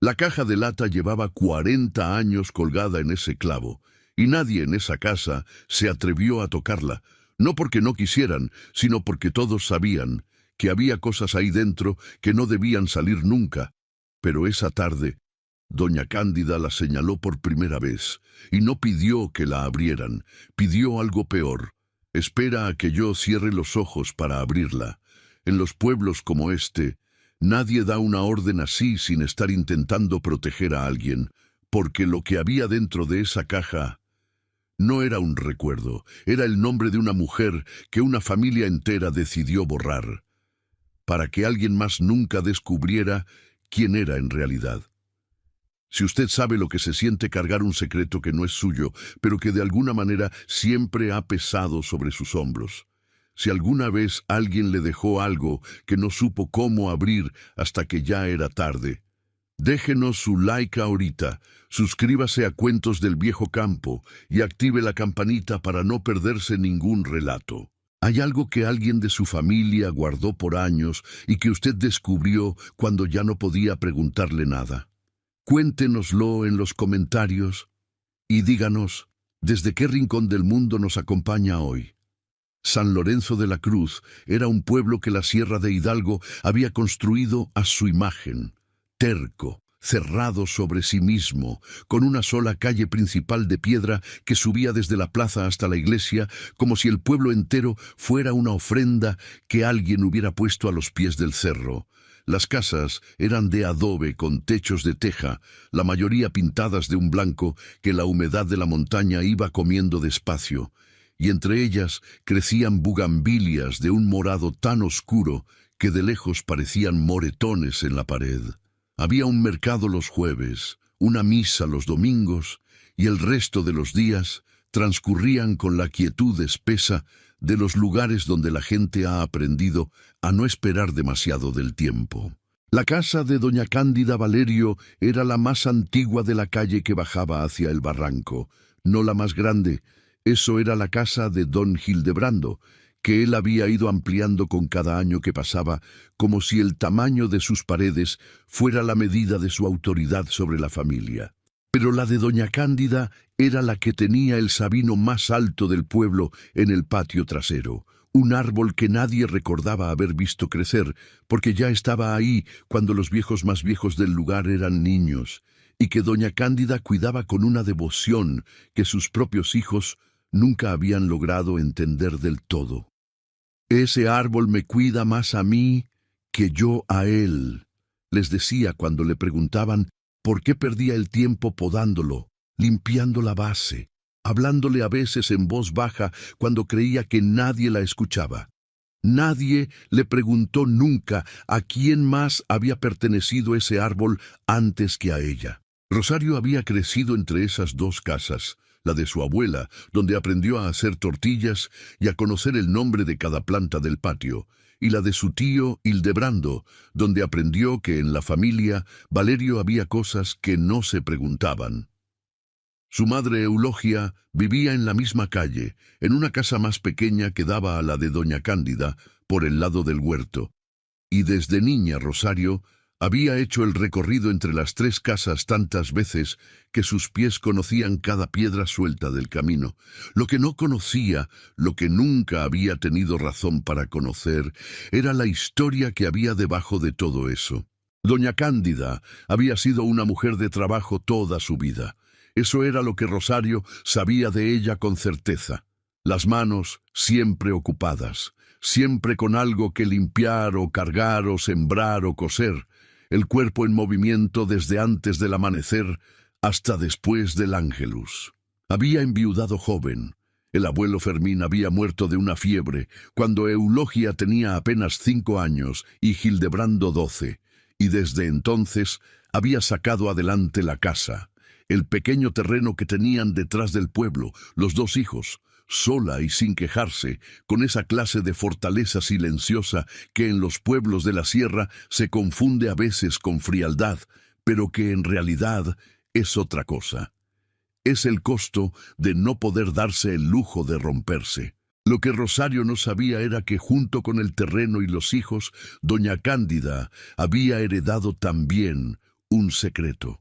La caja de lata llevaba 40 años colgada en ese clavo, y nadie en esa casa se atrevió a tocarla, no porque no quisieran, sino porque todos sabían que había cosas ahí dentro que no debían salir nunca. Pero esa tarde, doña Cándida la señaló por primera vez, y no pidió que la abrieran, pidió algo peor. Espera a que yo cierre los ojos para abrirla. En los pueblos como este, nadie da una orden así sin estar intentando proteger a alguien, porque lo que había dentro de esa caja no era un recuerdo, era el nombre de una mujer que una familia entera decidió borrar, para que alguien más nunca descubriera quién era en realidad. Si usted sabe lo que se siente cargar un secreto que no es suyo, pero que de alguna manera siempre ha pesado sobre sus hombros. Si alguna vez alguien le dejó algo que no supo cómo abrir hasta que ya era tarde, déjenos su like ahorita, suscríbase a Cuentos del Viejo Campo y active la campanita para no perderse ningún relato. ¿Hay algo que alguien de su familia guardó por años y que usted descubrió cuando ya no podía preguntarle nada? Cuéntenoslo en los comentarios y díganos desde qué rincón del mundo nos acompaña hoy. San Lorenzo de la Cruz era un pueblo que la Sierra de Hidalgo había construido a su imagen, terco, cerrado sobre sí mismo, con una sola calle principal de piedra que subía desde la plaza hasta la iglesia, como si el pueblo entero fuera una ofrenda que alguien hubiera puesto a los pies del cerro. Las casas eran de adobe con techos de teja, la mayoría pintadas de un blanco que la humedad de la montaña iba comiendo despacio, y entre ellas crecían bugambilias de un morado tan oscuro que de lejos parecían moretones en la pared. Había un mercado los jueves, una misa los domingos, y el resto de los días transcurrían con la quietud espesa de los lugares donde la gente ha aprendido a no esperar demasiado del tiempo. La casa de doña Cándida Valerio era la más antigua de la calle que bajaba hacia el barranco, no la más grande. Eso era la casa de don Hildebrando, que él había ido ampliando con cada año que pasaba, como si el tamaño de sus paredes fuera la medida de su autoridad sobre la familia. Pero la de doña Cándida era la que tenía el sabino más alto del pueblo en el patio trasero, un árbol que nadie recordaba haber visto crecer, porque ya estaba ahí cuando los viejos más viejos del lugar eran niños, y que doña Cándida cuidaba con una devoción que sus propios hijos nunca habían logrado entender del todo. «Ese árbol me cuida más a mí que yo a él», les decía cuando le preguntaban por qué perdía el tiempo podándolo, limpiando la base, hablándole a veces en voz baja cuando creía que nadie la escuchaba. Nadie le preguntó nunca a quién más había pertenecido ese árbol antes que a ella. Rosario había crecido entre esas dos casas, la de su abuela, donde aprendió a hacer tortillas y a conocer el nombre de cada planta del patio, y la de su tío Hildebrando, donde aprendió que en la familia Valerio había cosas que no se preguntaban. Su madre Eulogia vivía en la misma calle, en una casa más pequeña que daba a la de doña Cándida, por el lado del huerto, y desde niña Rosario había hecho el recorrido entre las tres casas tantas veces que sus pies conocían cada piedra suelta del camino. Lo que no conocía, lo que nunca había tenido razón para conocer, era la historia que había debajo de todo eso. Doña Cándida había sido una mujer de trabajo toda su vida. Eso era lo que Rosario sabía de ella con certeza. Las manos siempre ocupadas, siempre con algo que limpiar o cargar o sembrar o coser, el cuerpo en movimiento desde antes del amanecer hasta después del ángelus. Había enviudado joven. El abuelo Fermín había muerto de una fiebre cuando Eulogia tenía apenas 5 años y Hildebrando 12, y desde entonces había sacado adelante la casa, el pequeño terreno que tenían detrás del pueblo, los dos hijos, sola y sin quejarse, con esa clase de fortaleza silenciosa que en los pueblos de la sierra se confunde a veces con frialdad, pero que en realidad es otra cosa. Es el costo de no poder darse el lujo de romperse. Lo que Rosario no sabía era que junto con el terreno y los hijos, doña Cándida había heredado también un secreto,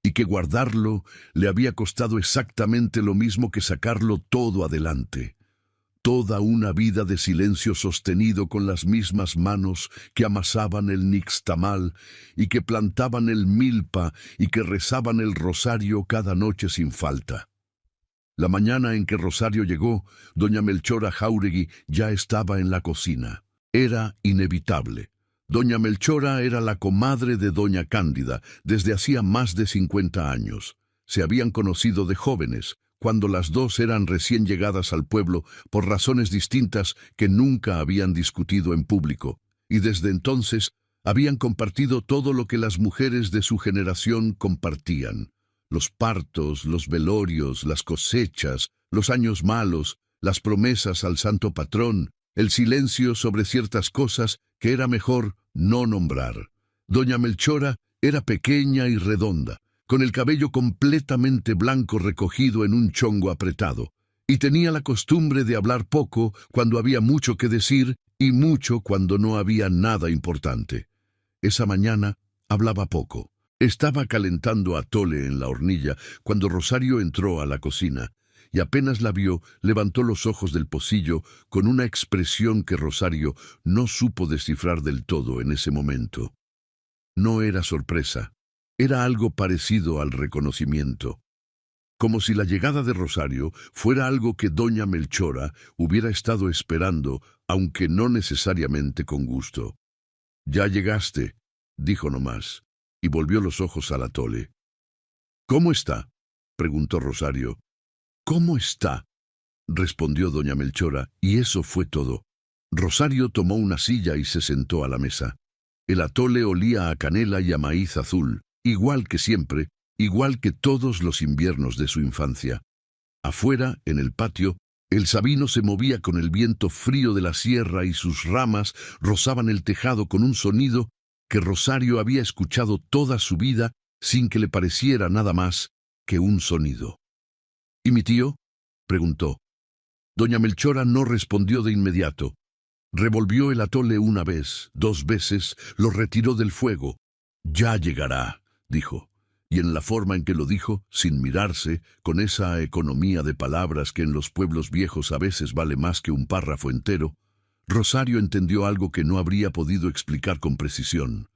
y que guardarlo le había costado exactamente lo mismo que sacarlo todo adelante. Toda una vida de silencio sostenido con las mismas manos que amasaban el nixtamal y que plantaban el milpa y que rezaban el rosario cada noche sin falta. La mañana en que Rosario llegó, doña Melchora Jáuregui ya estaba en la cocina. Era inevitable. Doña Melchora era la comadre de doña Cándida desde hacía más de 50 años. Se habían conocido de jóvenes, cuando las dos eran recién llegadas al pueblo por razones distintas que nunca habían discutido en público, y desde entonces habían compartido todo lo que las mujeres de su generación compartían: los partos, los velorios, las cosechas, los años malos, las promesas al santo patrón, el silencio sobre ciertas cosas que era mejor no nombrar. Doña Melchora era pequeña y redonda, con el cabello completamente blanco recogido en un chongo apretado, y tenía la costumbre de hablar poco cuando había mucho que decir y mucho cuando no había nada importante. Esa mañana hablaba poco. Estaba calentando atole en la hornilla cuando Rosario entró a la cocina, y apenas la vio, levantó los ojos del pocillo con una expresión que Rosario no supo descifrar del todo en ese momento. No era sorpresa, era algo parecido al reconocimiento, como si la llegada de Rosario fuera algo que doña Melchora hubiera estado esperando, aunque no necesariamente con gusto. «Ya llegaste», dijo nomás, y volvió los ojos al atole. «¿Cómo está?», preguntó Rosario. «¿Cómo está?», respondió doña Melchora, y eso fue todo. Rosario tomó una silla y se sentó a la mesa. El atole olía a canela y a maíz azul, igual que siempre, igual que todos los inviernos de su infancia. Afuera, en el patio, el sabino se movía con el viento frío de la sierra y sus ramas rozaban el tejado con un sonido que Rosario había escuchado toda su vida sin que le pareciera nada más que un sonido. «¿Y mi tío?», preguntó. Doña Melchora no respondió de inmediato. Revolvió el atole una vez, 2 veces, lo retiró del fuego. «Ya llegará», dijo, y en la forma en que lo dijo, sin mirarse, con esa economía de palabras que en los pueblos viejos a veces vale más que un párrafo entero, Rosario entendió algo que no habría podido explicar con precisión: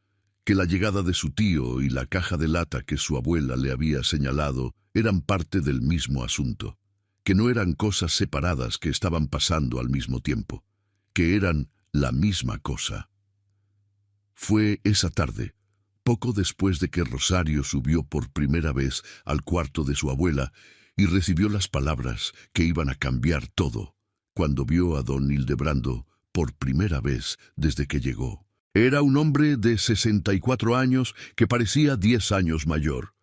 que la llegada de su tío y la caja de lata que su abuela le había señalado eran parte del mismo asunto, que no eran cosas separadas que estaban pasando al mismo tiempo, que eran la misma cosa. Fue esa tarde, poco después de que Rosario subió por primera vez al cuarto de su abuela y recibió las palabras que iban a cambiar todo, cuando vio a don Hildebrando por primera vez desde que llegó. Era un hombre de 64 años que parecía 10 años mayor.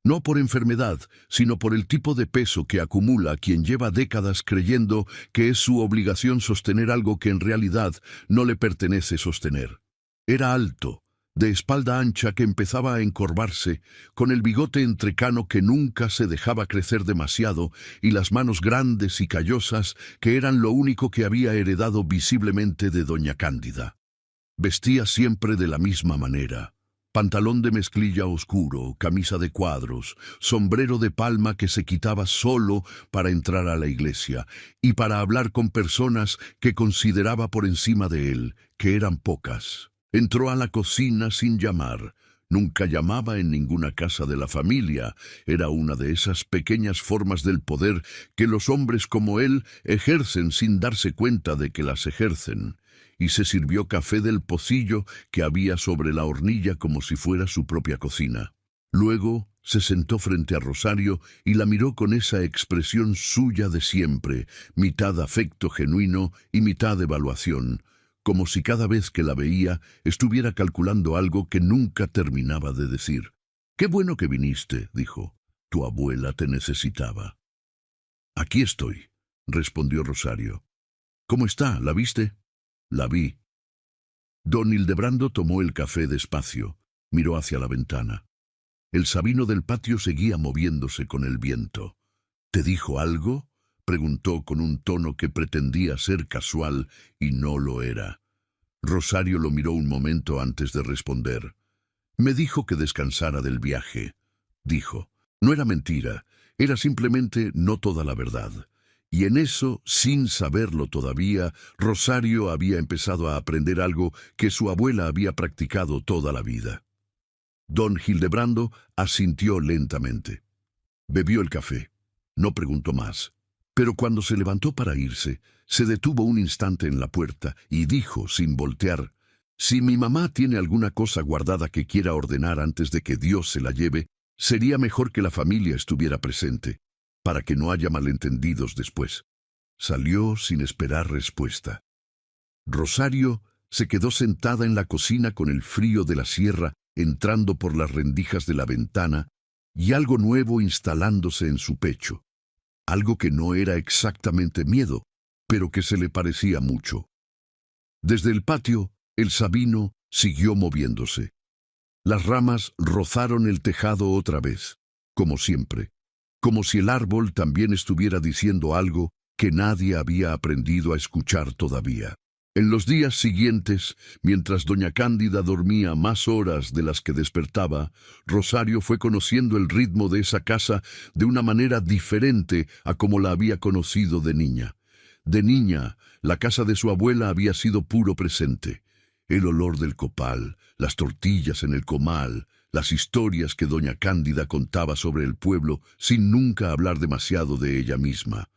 No por enfermedad, sino por el tipo de peso que acumula quien lleva décadas creyendo que es su obligación sostener algo que en realidad no le pertenece sostener. Era alto, de espalda ancha que empezaba a encorvarse, con el bigote entrecano que nunca se dejaba crecer demasiado y las manos grandes y callosas que eran lo único que había heredado visiblemente de doña Cándida. Vestía siempre de la misma manera: pantalón de mezclilla oscuro, camisa de cuadros, sombrero de palma que se quitaba solo para entrar a la iglesia y para hablar con personas que consideraba por encima de él, que eran pocas. Entró a la cocina sin llamar. Nunca llamaba en ninguna casa de la familia. Era una de esas pequeñas formas del poder que los hombres como él ejercen sin darse cuenta de que las ejercen. Y se sirvió café del pocillo que había sobre la hornilla como si fuera su propia cocina. Luego se sentó frente a Rosario y la miró con esa expresión suya de siempre, mitad afecto genuino y mitad evaluación, como si cada vez que la veía estuviera calculando algo que nunca terminaba de decir. «Qué bueno que viniste», dijo. «Tu abuela te necesitaba». «Aquí estoy», respondió Rosario. «¿Cómo está? ¿La viste?» «La vi». Don Hildebrando tomó el café despacio, miró hacia la ventana. El sabino del patio seguía moviéndose con el viento. «¿Te dijo algo?», preguntó con un tono que pretendía ser casual y no lo era. Rosario lo miró un momento antes de responder. Me dijo que descansara del viaje. Dijo, no era mentira, era simplemente no toda la verdad. Y en eso, sin saberlo todavía, Rosario había empezado a aprender algo que su abuela había practicado toda la vida. Don Hildebrando asintió lentamente. Bebió el café. No preguntó más. Pero cuando se levantó para irse, se detuvo un instante en la puerta y dijo, sin voltear, «Si mi mamá tiene alguna cosa guardada que quiera ordenar antes de que Dios se la lleve, sería mejor que la familia estuviera presente, para que no haya malentendidos después». Salió sin esperar respuesta. Rosario se quedó sentada en la cocina con el frío de la sierra entrando por las rendijas de la ventana y algo nuevo instalándose en su pecho. Algo que no era exactamente miedo, pero que se le parecía mucho. Desde el patio, el sabino siguió moviéndose. Las ramas rozaron el tejado otra vez, como siempre, como si el árbol también estuviera diciendo algo que nadie había aprendido a escuchar todavía. En los días siguientes, mientras doña Cándida dormía más horas de las que despertaba, Rosario fue conociendo el ritmo de esa casa de una manera diferente a como la había conocido de niña. De niña, la casa de su abuela había sido puro presente. El olor del copal, las tortillas en el comal, las historias que doña Cándida contaba sobre el pueblo sin nunca hablar demasiado de ella misma.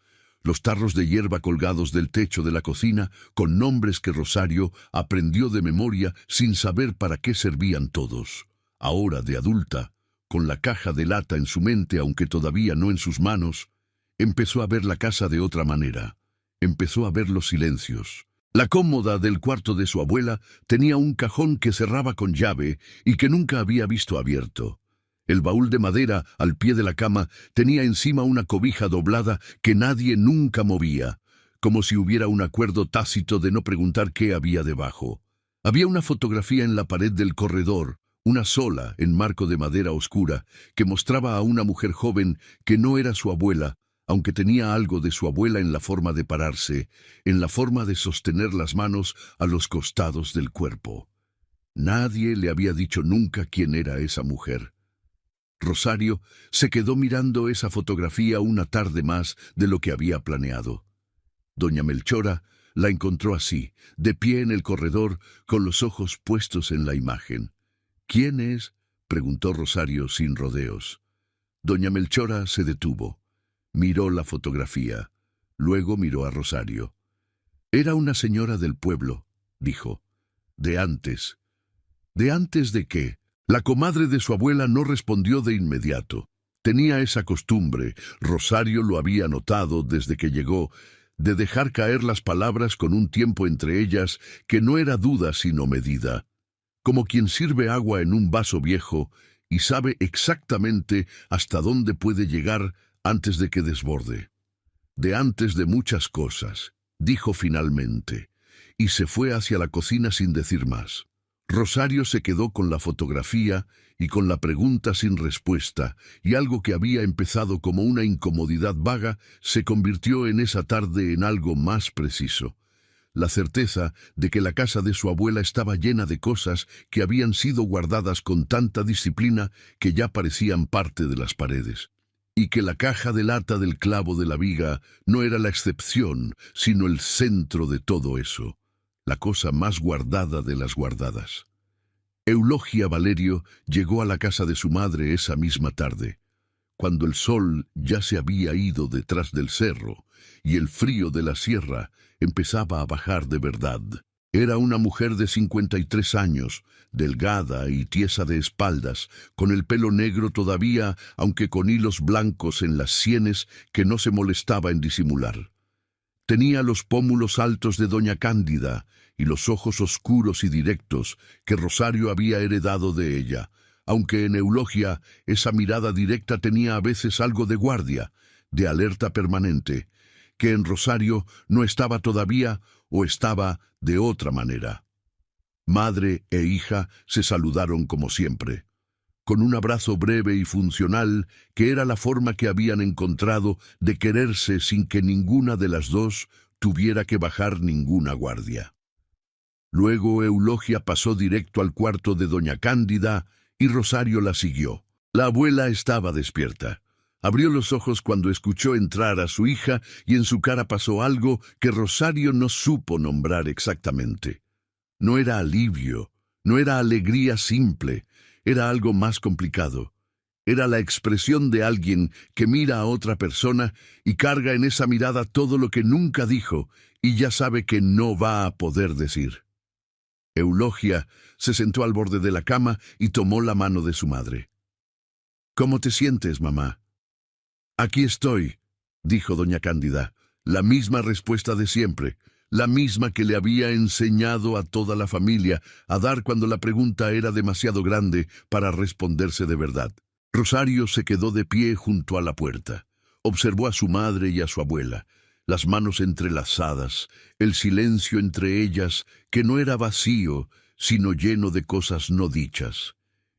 Los tarros de hierba colgados del techo de la cocina con nombres que Rosario aprendió de memoria sin saber para qué servían todos. Ahora, de adulta, con la caja de lata en su mente aunque todavía no en sus manos, empezó a ver la casa de otra manera. Empezó a ver los silencios. La cómoda del cuarto de su abuela tenía un cajón que cerraba con llave y que nunca había visto abierto. El baúl de madera al pie de la cama tenía encima una cobija doblada que nadie nunca movía, como si hubiera un acuerdo tácito de no preguntar qué había debajo. Había una fotografía en la pared del corredor, una sola, en marco de madera oscura, que mostraba a una mujer joven que no era su abuela, aunque tenía algo de su abuela en la forma de pararse, en la forma de sostener las manos a los costados del cuerpo. Nadie le había dicho nunca quién era esa mujer. Rosario se quedó mirando esa fotografía una tarde más de lo que había planeado. Doña Melchora la encontró así, de pie en el corredor, con los ojos puestos en la imagen. «¿Quién es?», preguntó Rosario sin rodeos. Doña Melchora se detuvo. Miró la fotografía. Luego miró a Rosario. «Era una señora del pueblo», dijo. «De antes». «¿De antes de qué?». La comadre de su abuela no respondió de inmediato. Tenía esa costumbre, Rosario lo había notado desde que llegó, de dejar caer las palabras con un tiempo entre ellas que no era duda sino medida. Como quien sirve agua en un vaso viejo y sabe exactamente hasta dónde puede llegar antes de que desborde. «De antes de muchas cosas», dijo finalmente, y se fue hacia la cocina sin decir más. Rosario se quedó con la fotografía y con la pregunta sin respuesta, y algo que había empezado como una incomodidad vaga se convirtió en esa tarde en algo más preciso. La certeza de que la casa de su abuela estaba llena de cosas que habían sido guardadas con tanta disciplina que ya parecían parte de las paredes. Y que la caja de lata del clavo de la viga no era la excepción, sino el centro de todo eso. La cosa más guardada de las guardadas. Eulogia Valerio llegó a la casa de su madre esa misma tarde, cuando el sol ya se había ido detrás del cerro y el frío de la sierra empezaba a bajar de verdad. Era una mujer de 53 años, delgada y tiesa de espaldas, con el pelo negro todavía, aunque con hilos blancos en las sienes que no se molestaba en disimular. Tenía los pómulos altos de doña Cándida y los ojos oscuros y directos que Rosario había heredado de ella, aunque en Eulogia esa mirada directa tenía a veces algo de guardia, de alerta permanente, que en Rosario no estaba todavía o estaba de otra manera. Madre e hija se saludaron como siempre, con un abrazo breve y funcional que era la forma que habían encontrado de quererse sin que ninguna de las dos tuviera que bajar ninguna guardia. Luego Eulogia pasó directo al cuarto de doña Cándida y Rosario la siguió. La abuela estaba despierta. Abrió los ojos cuando escuchó entrar a su hija y en su cara pasó algo que Rosario no supo nombrar exactamente. No era alivio, no era alegría simple, era algo más complicado. Era la expresión de alguien que mira a otra persona y carga en esa mirada todo lo que nunca dijo y ya sabe que no va a poder decir. Eulogia se sentó al borde de la cama y tomó la mano de su madre. «¿Cómo te sientes, mamá?» «Aquí estoy», dijo doña Cándida, la misma respuesta de siempre, la misma que le había enseñado a toda la familia a dar cuando la pregunta era demasiado grande para responderse de verdad. Rosario se quedó de pie junto a la puerta. Observó a su madre y a su abuela, las manos entrelazadas, el silencio entre ellas, que no era vacío, sino lleno de cosas no dichas.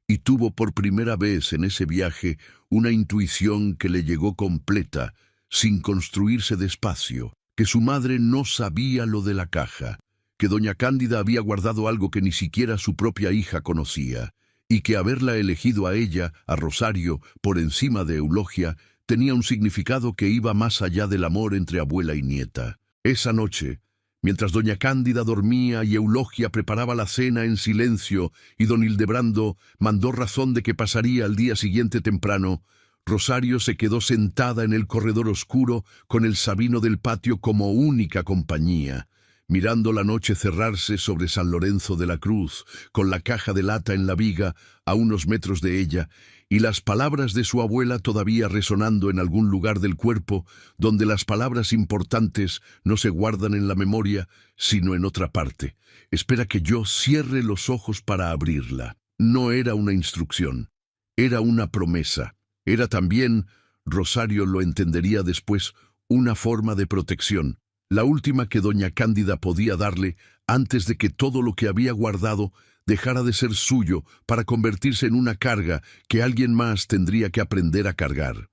Y tuvo por primera vez en ese viaje una intuición que le llegó completa, sin construirse despacio, que su madre no sabía lo de la caja, que doña Cándida había guardado algo que ni siquiera su propia hija conocía, y que haberla elegido a ella, a Rosario, por encima de Eulogia, tenía un significado que iba más allá del amor entre abuela y nieta. Esa noche, mientras doña Cándida dormía y Eulogia preparaba la cena en silencio y don Hildebrando mandó razón de que pasaría al día siguiente temprano, Rosario se quedó sentada en el corredor oscuro con el Sabino del patio como única compañía, mirando la noche cerrarse sobre San Lorenzo de la Cruz, con la caja de lata en la viga a unos metros de ella, y las palabras de su abuela todavía resonando en algún lugar del cuerpo, donde las palabras importantes no se guardan en la memoria, sino en otra parte. Espera que yo cierre los ojos para abrirla. No era una instrucción, era una promesa. Era también, Rosario lo entendería después, una forma de protección. La última que doña Cándida podía darle antes de que todo lo que había guardado dejara de ser suyo para convertirse en una carga que alguien más tendría que aprender a cargar.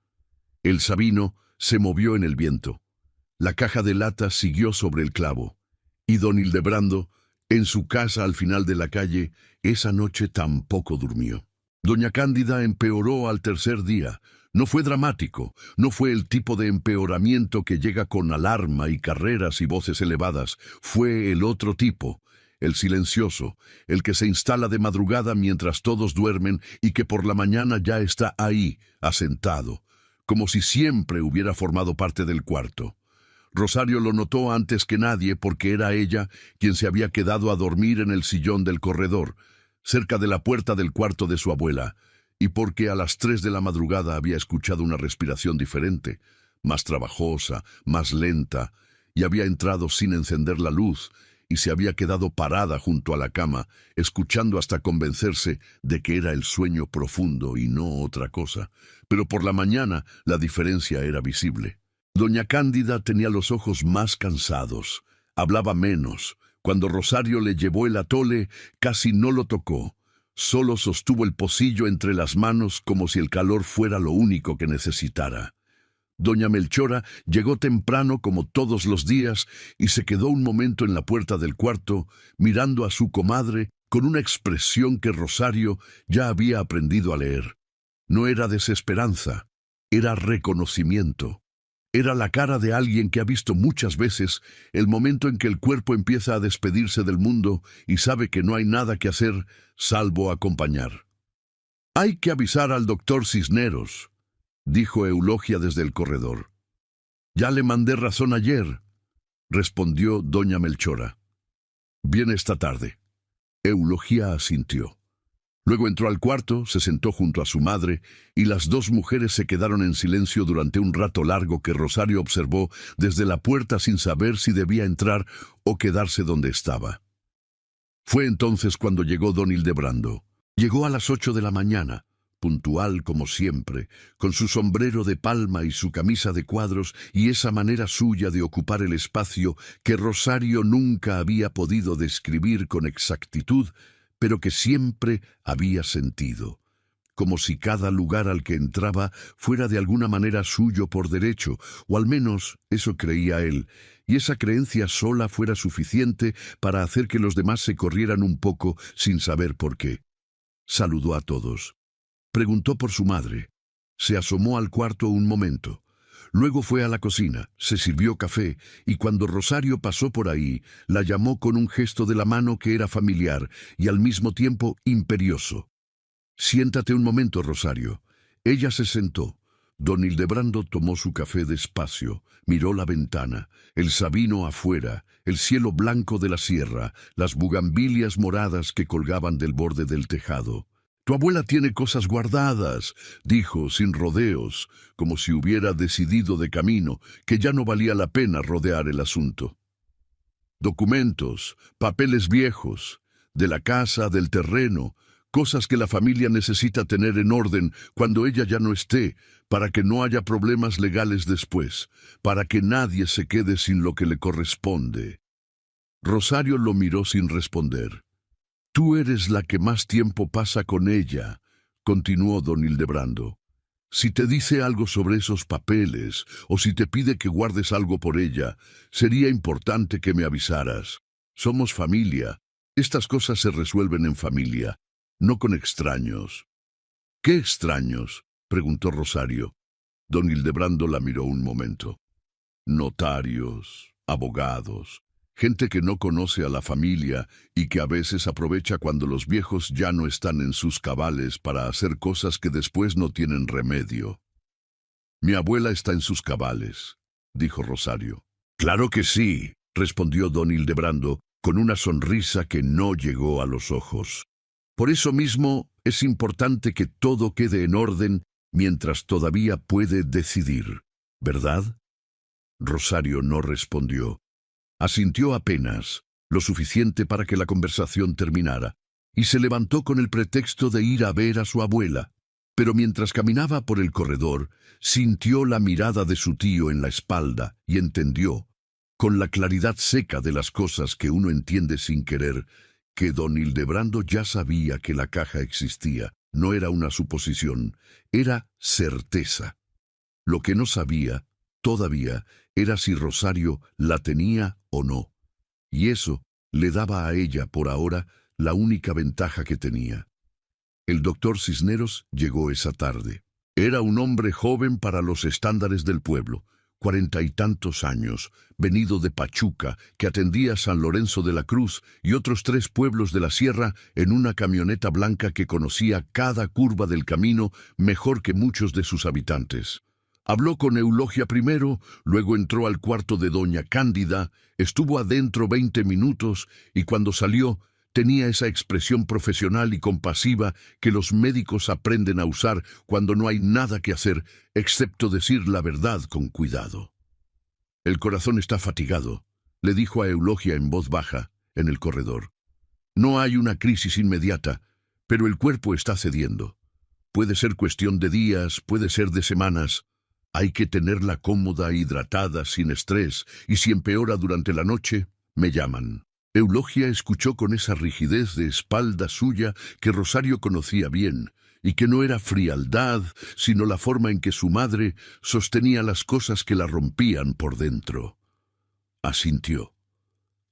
El Sabino se movió en el viento. La caja de lata siguió sobre el clavo. Y don Hildebrando, en su casa al final de la calle, esa noche tampoco durmió. Doña Cándida empeoró al tercer día. No fue dramático, no fue el tipo de empeoramiento que llega con alarma y carreras y voces elevadas. Fue el otro tipo, el silencioso, el que se instala de madrugada mientras todos duermen y que por la mañana ya está ahí, asentado, como si siempre hubiera formado parte del cuarto. Rosario lo notó antes que nadie porque era ella quien se había quedado a dormir en el sillón del corredor, cerca de la puerta del cuarto de su abuela, y porque a las 3 de la madrugada había escuchado una respiración diferente, más trabajosa, más lenta, y había entrado sin encender la luz, y se había quedado parada junto a la cama, escuchando hasta convencerse de que era el sueño profundo y no otra cosa. Pero por la mañana la diferencia era visible. Doña Cándida tenía los ojos más cansados, hablaba menos. Cuando Rosario le llevó el atole, casi no lo tocó. Solo sostuvo el pocillo entre las manos como si el calor fuera lo único que necesitara. Doña Melchora llegó temprano como todos los días y se quedó un momento en la puerta del cuarto, mirando a su comadre con una expresión que Rosario ya había aprendido a leer. No era desesperanza, era reconocimiento. Era la cara de alguien que ha visto muchas veces el momento en que el cuerpo empieza a despedirse del mundo y sabe que no hay nada que hacer salvo acompañar. «Hay que avisar al doctor Cisneros», dijo Eulogia desde el corredor. «Ya le mandé razón ayer», respondió doña Melchora. «Viene esta tarde». Eulogia asintió. Luego entró al cuarto, se sentó junto a su madre, y las dos mujeres se quedaron en silencio durante un rato largo que Rosario observó desde la puerta sin saber si debía entrar o quedarse donde estaba. Fue entonces cuando llegó don Hildebrando. Llegó a las 8 de la mañana, puntual como siempre, con su sombrero de palma y su camisa de cuadros y esa manera suya de ocupar el espacio que Rosario nunca había podido describir con exactitud, pero que siempre había sentido, como si cada lugar al que entraba fuera de alguna manera suyo por derecho, o al menos eso creía él, y esa creencia sola fuera suficiente para hacer que los demás se corrieran un poco sin saber por qué. Saludó a todos. Preguntó por su madre. Se asomó al cuarto un momento. Luego fue a la cocina, se sirvió café, y cuando Rosario pasó por ahí, la llamó con un gesto de la mano que era familiar y al mismo tiempo imperioso. «Siéntate un momento, Rosario». Ella se sentó. Don Hildebrando tomó su café despacio, miró la ventana, el Sabino afuera, el cielo blanco de la sierra, las bugambilias moradas que colgaban del borde del tejado. «Tu abuela tiene cosas guardadas», dijo sin rodeos, como si hubiera decidido de camino que ya no valía la pena rodear el asunto. «Documentos, papeles viejos, de la casa, del terreno, cosas que la familia necesita tener en orden cuando ella ya no esté, para que no haya problemas legales después, para que nadie se quede sin lo que le corresponde». Rosario lo miró sin responder. «Tú eres la que más tiempo pasa con ella», continuó don Hildebrando. «Si te dice algo sobre esos papeles, o si te pide que guardes algo por ella, sería importante que me avisaras. Somos familia. Estas cosas se resuelven en familia, no con extraños». «¿Qué extraños?», preguntó Rosario. Don Hildebrando la miró un momento. «Notarios, abogados, gente que no conoce a la familia y que a veces aprovecha cuando los viejos ya no están en sus cabales para hacer cosas que después no tienen remedio». «Mi abuela está en sus cabales», dijo Rosario. «Claro que sí», respondió don Hildebrando, con una sonrisa que no llegó a los ojos. «Por eso mismo es importante que todo quede en orden mientras todavía puede decidir, ¿verdad?». Rosario no respondió. Asintió apenas, lo suficiente para que la conversación terminara, y se levantó con el pretexto de ir a ver a su abuela. Pero mientras caminaba por el corredor, sintió la mirada de su tío en la espalda y entendió, con la claridad seca de las cosas que uno entiende sin querer, que don Hildebrando ya sabía que la caja existía. No era una suposición, era certeza. Lo que no sabía, todavía, era si Rosario la tenía o no. Y eso le daba a ella, por ahora, la única ventaja que tenía. El doctor Cisneros llegó esa tarde. Era un hombre joven para los estándares del pueblo, 40 y tantos años, venido de Pachuca, que atendía San Lorenzo de la Cruz y otros 3 pueblos de la sierra en una camioneta blanca que conocía cada curva del camino mejor que muchos de sus habitantes. Habló con Eulogia primero, luego entró al cuarto de doña Cándida, estuvo adentro 20 minutos y cuando salió tenía esa expresión profesional y compasiva que los médicos aprenden a usar cuando no hay nada que hacer excepto decir la verdad con cuidado. «El corazón está fatigado», le dijo a Eulogia en voz baja, en el corredor. «No hay una crisis inmediata, pero el cuerpo está cediendo. Puede ser cuestión de días, puede ser de semanas. Hay que tenerla cómoda, hidratada, sin estrés, y si empeora durante la noche, me llaman». Eulogia escuchó con esa rigidez de espalda suya que Rosario conocía bien, y que no era frialdad, sino la forma en que su madre sostenía las cosas que la rompían por dentro. Asintió.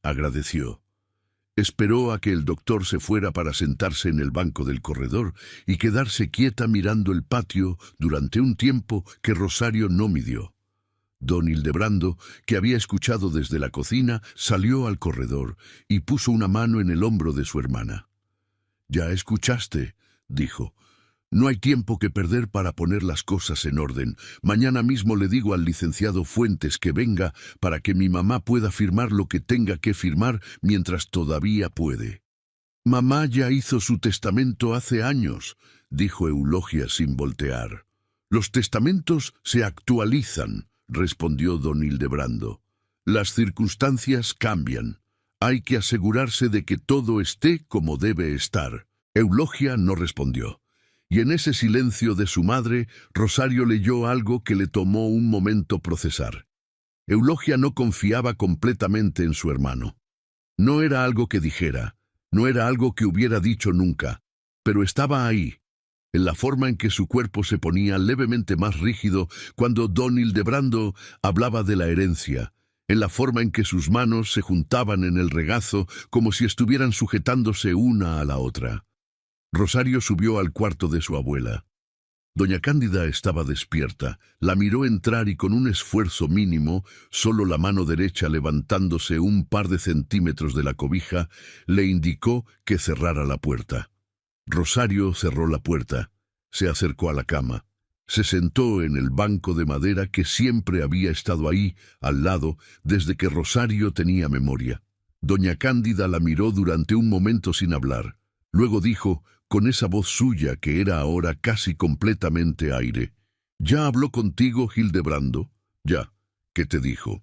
Agradeció. Esperó a que el doctor se fuera para sentarse en el banco del corredor y quedarse quieta mirando el patio durante un tiempo que Rosario no midió. Don Hildebrando, que había escuchado desde la cocina, salió al corredor y puso una mano en el hombro de su hermana. «Ya escuchaste», dijo. «No hay tiempo que perder para poner las cosas en orden. Mañana mismo le digo al licenciado Fuentes que venga para que mi mamá pueda firmar lo que tenga que firmar mientras todavía puede». «Mamá ya hizo su testamento hace años», dijo Eulogia sin voltear. «Los testamentos se actualizan», respondió don Hildebrando. «Las circunstancias cambian. Hay que asegurarse de que todo esté como debe estar». Eulogia no respondió, y en ese silencio de su madre, Rosario leyó algo que le tomó un momento procesar. Eulogia no confiaba completamente en su hermano. No era algo que dijera, no era algo que hubiera dicho nunca, pero estaba ahí, en la forma en que su cuerpo se ponía levemente más rígido cuando don Hildebrando hablaba de la herencia, en la forma en que sus manos se juntaban en el regazo como si estuvieran sujetándose una a la otra. Rosario subió al cuarto de su abuela. Doña Cándida estaba despierta, la miró entrar y con un esfuerzo mínimo, solo la mano derecha levantándose un par de centímetros de la cobija, le indicó que cerrara la puerta. Rosario cerró la puerta, se acercó a la cama, se sentó en el banco de madera que siempre había estado ahí, al lado, desde que Rosario tenía memoria. Doña Cándida la miró durante un momento sin hablar. Luego dijo, con esa voz suya que era ahora casi completamente aire: «¿Ya habló contigo, Hildebrando?» «Ya». «¿Qué te dijo?»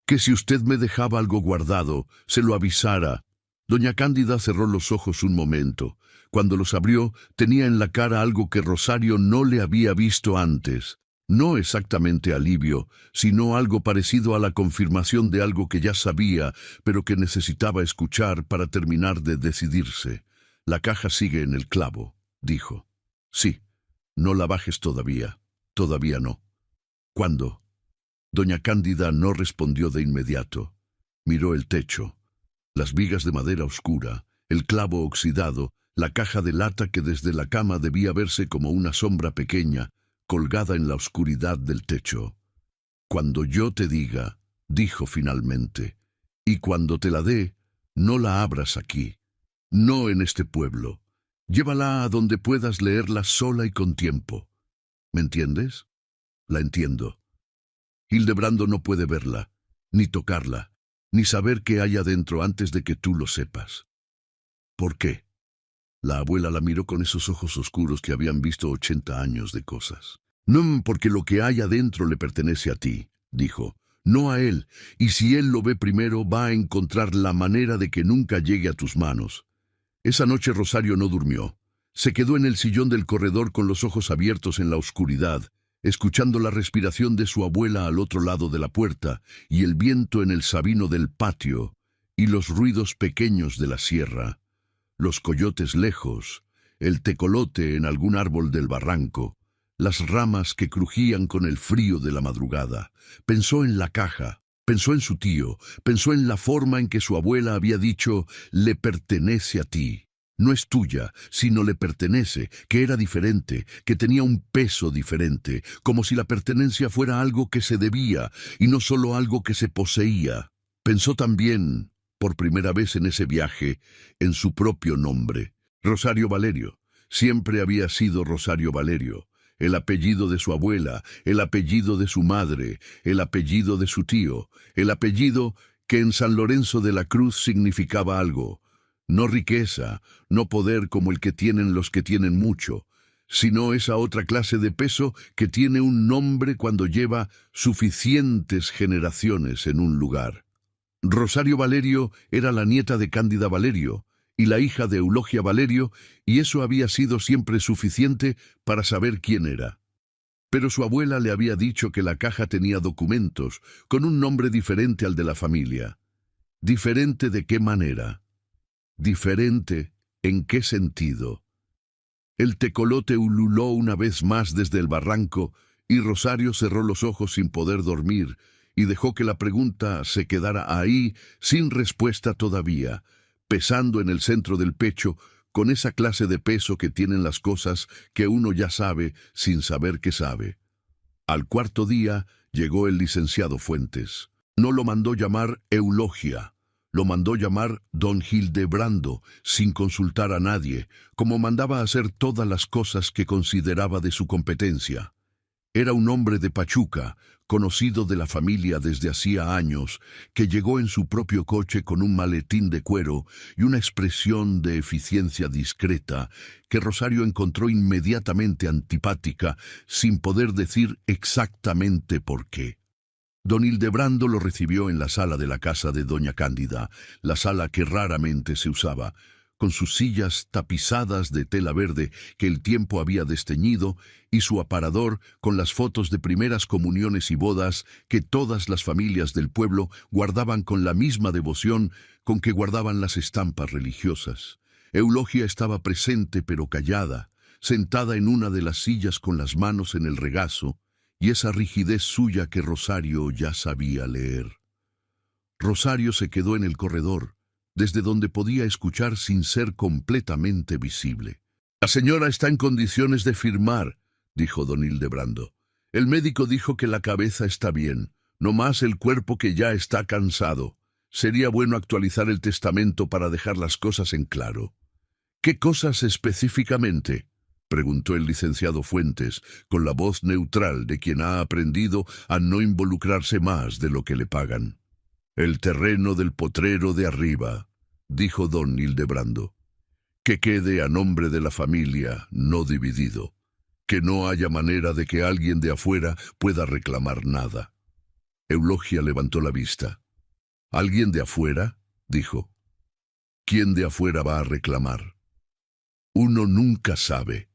«Que si usted me dejaba algo guardado, se lo avisara». Doña Cándida cerró los ojos un momento. Cuando los abrió, tenía en la cara algo que Rosario no le había visto antes. No exactamente alivio, sino algo parecido a la confirmación de algo que ya sabía, pero que necesitaba escuchar para terminar de decidirse. «La caja sigue en el clavo», dijo. «Sí, no la bajes todavía. Todavía no». «¿Cuándo?» Doña Cándida no respondió de inmediato. Miró el techo, las vigas de madera oscura, el clavo oxidado, la caja de lata que desde la cama debía verse como una sombra pequeña, colgada en la oscuridad del techo. «Cuando yo te diga», dijo finalmente, «y cuando te la dé, no la abras aquí. No en este pueblo. Llévala a donde puedas leerla sola y con tiempo. ¿Me entiendes?» «La entiendo». «Hildebrando no puede verla, ni tocarla, ni saber qué hay adentro antes de que tú lo sepas». «¿Por qué?» La abuela la miró con esos ojos oscuros que habían visto 80 años de cosas. «No, porque lo que hay adentro le pertenece a ti», dijo, «no a él, y si él lo ve primero va a encontrar la manera de que nunca llegue a tus manos». Esa noche Rosario no durmió. Se quedó en el sillón del corredor con los ojos abiertos en la oscuridad, escuchando la respiración de su abuela al otro lado de la puerta, y el viento en el sabino del patio, y los ruidos pequeños de la sierra, los coyotes lejos, el tecolote en algún árbol del barranco, las ramas que crujían con el frío de la madrugada. Pensó en la caja, pensó en su tío, pensó en la forma en que su abuela había dicho: «le pertenece a ti». No es tuya, sino le pertenece, que era diferente, que tenía un peso diferente, como si la pertenencia fuera algo que se debía y no solo algo que se poseía. Pensó también, por primera vez en ese viaje, en su propio nombre. Rosario Valerio. Siempre había sido Rosario Valerio. El apellido de su abuela, el apellido de su madre, el apellido de su tío, el apellido que en San Lorenzo de la Cruz significaba algo. No riqueza, no poder como el que tienen los que tienen mucho, sino esa otra clase de peso que tiene un nombre cuando lleva suficientes generaciones en un lugar. Rosario Valerio era la nieta de Cándida Valerio y la hija de Eulogia Valerio, y eso había sido siempre suficiente para saber quién era. Pero su abuela le había dicho que la caja tenía documentos con un nombre diferente al de la familia. ¿Diferente de qué manera? ¿Diferente en qué sentido? El tecolote ululó una vez más desde el barranco y Rosario cerró los ojos sin poder dormir y dejó que la pregunta se quedara ahí sin respuesta todavía, pesando en el centro del pecho con esa clase de peso que tienen las cosas que uno ya sabe sin saber que sabe. Al cuarto día llegó el licenciado Fuentes. No lo mandó llamar Eulogia, lo mandó llamar don Hildebrando, sin consultar a nadie, como mandaba hacer todas las cosas que consideraba de su competencia. Era un hombre de Pachuca, conocido de la familia desde hacía años, que llegó en su propio coche con un maletín de cuero y una expresión de eficiencia discreta que Rosario encontró inmediatamente antipática, sin poder decir exactamente por qué. Don Hildebrando lo recibió en la sala de la casa de doña Cándida, la sala que raramente se usaba, con sus sillas tapizadas de tela verde que el tiempo había desteñido y su aparador con las fotos de primeras comuniones y bodas que todas las familias del pueblo guardaban con la misma devoción con que guardaban las estampas religiosas. Eulogia estaba presente pero callada, sentada en una de las sillas con las manos en el regazo, y esa rigidez suya que Rosario ya sabía leer. Rosario se quedó en el corredor, desde donde podía escuchar sin ser completamente visible. La señora está en condiciones de firmar, dijo don Hildebrando. El médico dijo que la cabeza está bien, no más el cuerpo que ya está cansado. Sería bueno actualizar el testamento para dejar las cosas en claro. ¿Qué cosas específicamente?, preguntó el licenciado Fuentes, con la voz neutral de quien ha aprendido a no involucrarse más de lo que le pagan. El terreno del potrero de arriba, dijo don Hildebrando. Que quede a nombre de la familia, no dividido. Que no haya manera de que alguien de afuera pueda reclamar nada. Eulogia levantó la vista. ¿Alguien de afuera?, dijo. ¿Quién de afuera va a reclamar? Uno nunca sabe,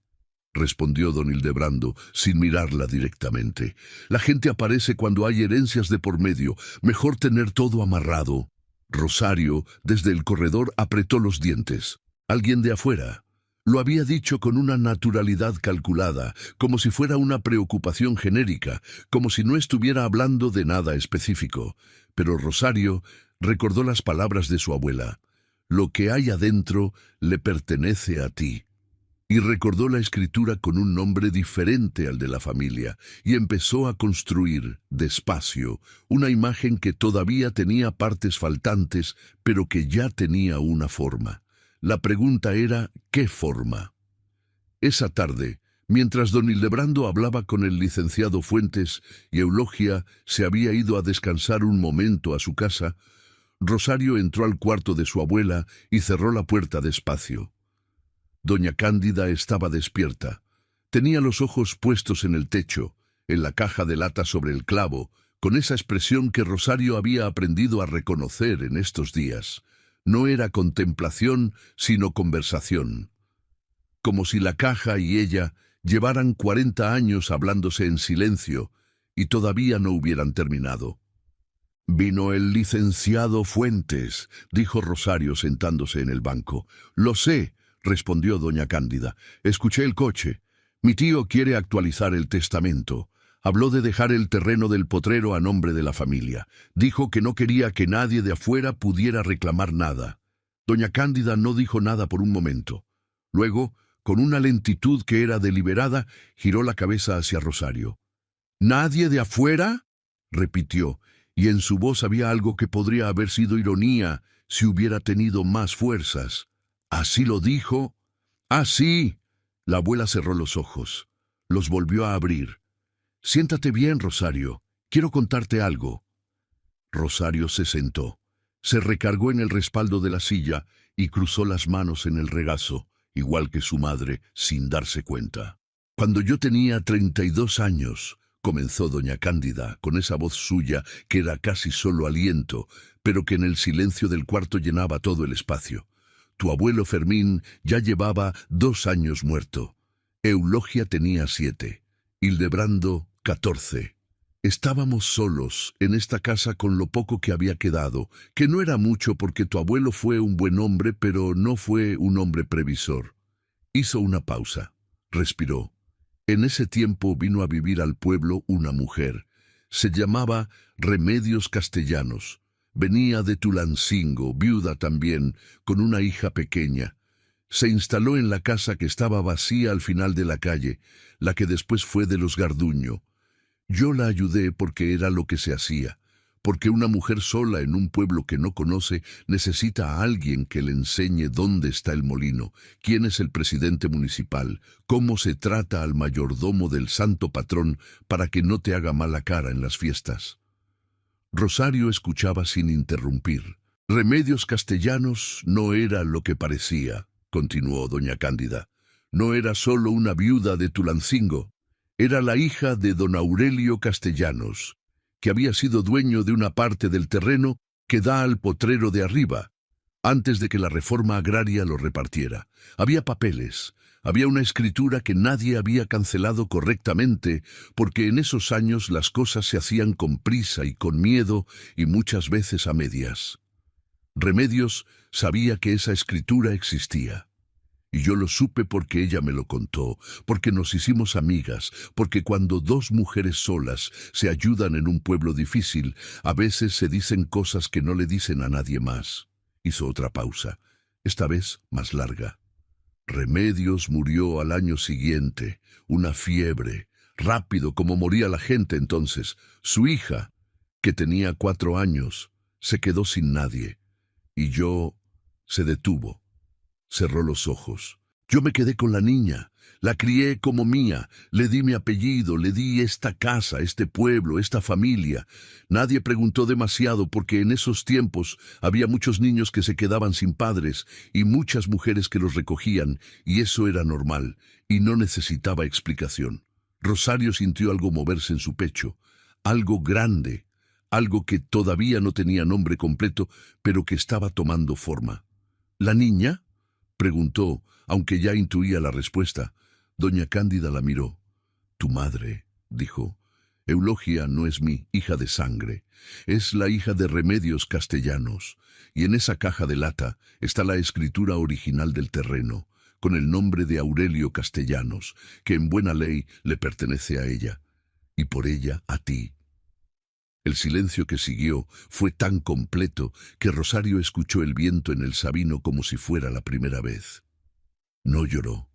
respondió don Hildebrando, sin mirarla directamente. La gente aparece cuando hay herencias de por medio. Mejor tener todo amarrado. Rosario, desde el corredor, apretó los dientes. Alguien de afuera. Lo había dicho con una naturalidad calculada, como si fuera una preocupación genérica, como si no estuviera hablando de nada específico. Pero Rosario recordó las palabras de su abuela. Lo que hay adentro le pertenece a ti. Y recordó la escritura con un nombre diferente al de la familia, y empezó a construir, despacio, una imagen que todavía tenía partes faltantes, pero que ya tenía una forma. La pregunta era, ¿qué forma? Esa tarde, mientras don Hildebrando hablaba con el licenciado Fuentes y Eulogia se había ido a descansar un momento a su casa, Rosario entró al cuarto de su abuela y cerró la puerta despacio. Doña Cándida estaba despierta. Tenía los ojos puestos en el techo, en la caja de lata sobre el clavo, con esa expresión que Rosario había aprendido a reconocer en estos días. No era contemplación, sino conversación. Como si la caja y ella llevaran 40 años hablándose en silencio y todavía no hubieran terminado. «Vino el licenciado Fuentes», dijo Rosario sentándose en el banco. «Lo sé», respondió doña Cándida. «Escuché el coche. Mi tío quiere actualizar el testamento. Habló de dejar el terreno del potrero a nombre de la familia. Dijo que no quería que nadie de afuera pudiera reclamar nada». Doña Cándida no dijo nada por un momento. Luego, con una lentitud que era deliberada, giró la cabeza hacia Rosario. «¿Nadie de afuera?», repitió, y en su voz había algo que podría haber sido ironía si hubiera tenido más fuerzas. «¿Así lo dijo?». «Ah, sí». La abuela cerró los ojos. Los volvió a abrir. «Siéntate bien, Rosario. Quiero contarte algo». Rosario se sentó. Se recargó en el respaldo de la silla y cruzó las manos en el regazo, igual que su madre, sin darse cuenta. «Cuando yo tenía 32 años», comenzó doña Cándida, con esa voz suya que era casi solo aliento, pero que en el silencio del cuarto llenaba todo el espacio. «Tu abuelo Fermín ya llevaba 2 años muerto. Eulogia tenía 7. Hildebrando, 14. Estábamos solos en esta casa con lo poco que había quedado, que no era mucho porque tu abuelo fue un buen hombre, pero no fue un hombre previsor». Hizo una pausa. Respiró. En ese tiempo vino a vivir al pueblo una mujer. Se llamaba Remedios Castellanos. Venía de Tulancingo, viuda también, con una hija pequeña. Se instaló en la casa que estaba vacía al final de la calle, la que después fue de los Garduño. Yo la ayudé porque era lo que se hacía, porque una mujer sola en un pueblo que no conoce necesita a alguien que le enseñe dónde está el molino, quién es el presidente municipal, cómo se trata al mayordomo del santo patrón para que no te haga mala cara en las fiestas. Rosario escuchaba sin interrumpir. Remedios Castellanos no era lo que parecía, continuó doña Cándida. No era solo una viuda de Tulancingo, era la hija de don Aurelio Castellanos, que había sido dueño de una parte del terreno que da al potrero de arriba, antes de que la reforma agraria lo repartiera. Había papeles, había una escritura que nadie había cancelado correctamente, porque en esos años las cosas se hacían con prisa y con miedo y muchas veces a medias. Remedios sabía que esa escritura existía. Y yo lo supe porque ella me lo contó, porque nos hicimos amigas, porque cuando 2 mujeres solas se ayudan en un pueblo difícil, a veces se dicen cosas que no le dicen a nadie más. Hizo otra pausa, esta vez más larga. Remedios murió al año siguiente, una fiebre, rápido como moría la gente entonces. Su hija, que tenía 4 años, se quedó sin nadie. Y yo se detuvo, cerró los ojos. Yo me quedé con la niña, la crié como mía, le di mi apellido, le di esta casa, este pueblo, esta familia. Nadie preguntó demasiado porque en esos tiempos había muchos niños que se quedaban sin padres y muchas mujeres que los recogían, y eso era normal, y no necesitaba explicación. Rosario sintió algo moverse en su pecho, algo grande, algo que todavía no tenía nombre completo, pero que estaba tomando forma. ¿La niña?, preguntó, aunque ya intuía la respuesta. Doña Cándida la miró. «Tu madre», dijo. «Eulogia no es mi hija de sangre, es la hija de Remedios Castellanos, y en esa caja de lata está la escritura original del terreno, con el nombre de Aurelio Castellanos, que en buena ley le pertenece a ella, y por ella a ti». El silencio que siguió fue tan completo que Rosario escuchó el viento en el sabino como si fuera la primera vez. No lloró.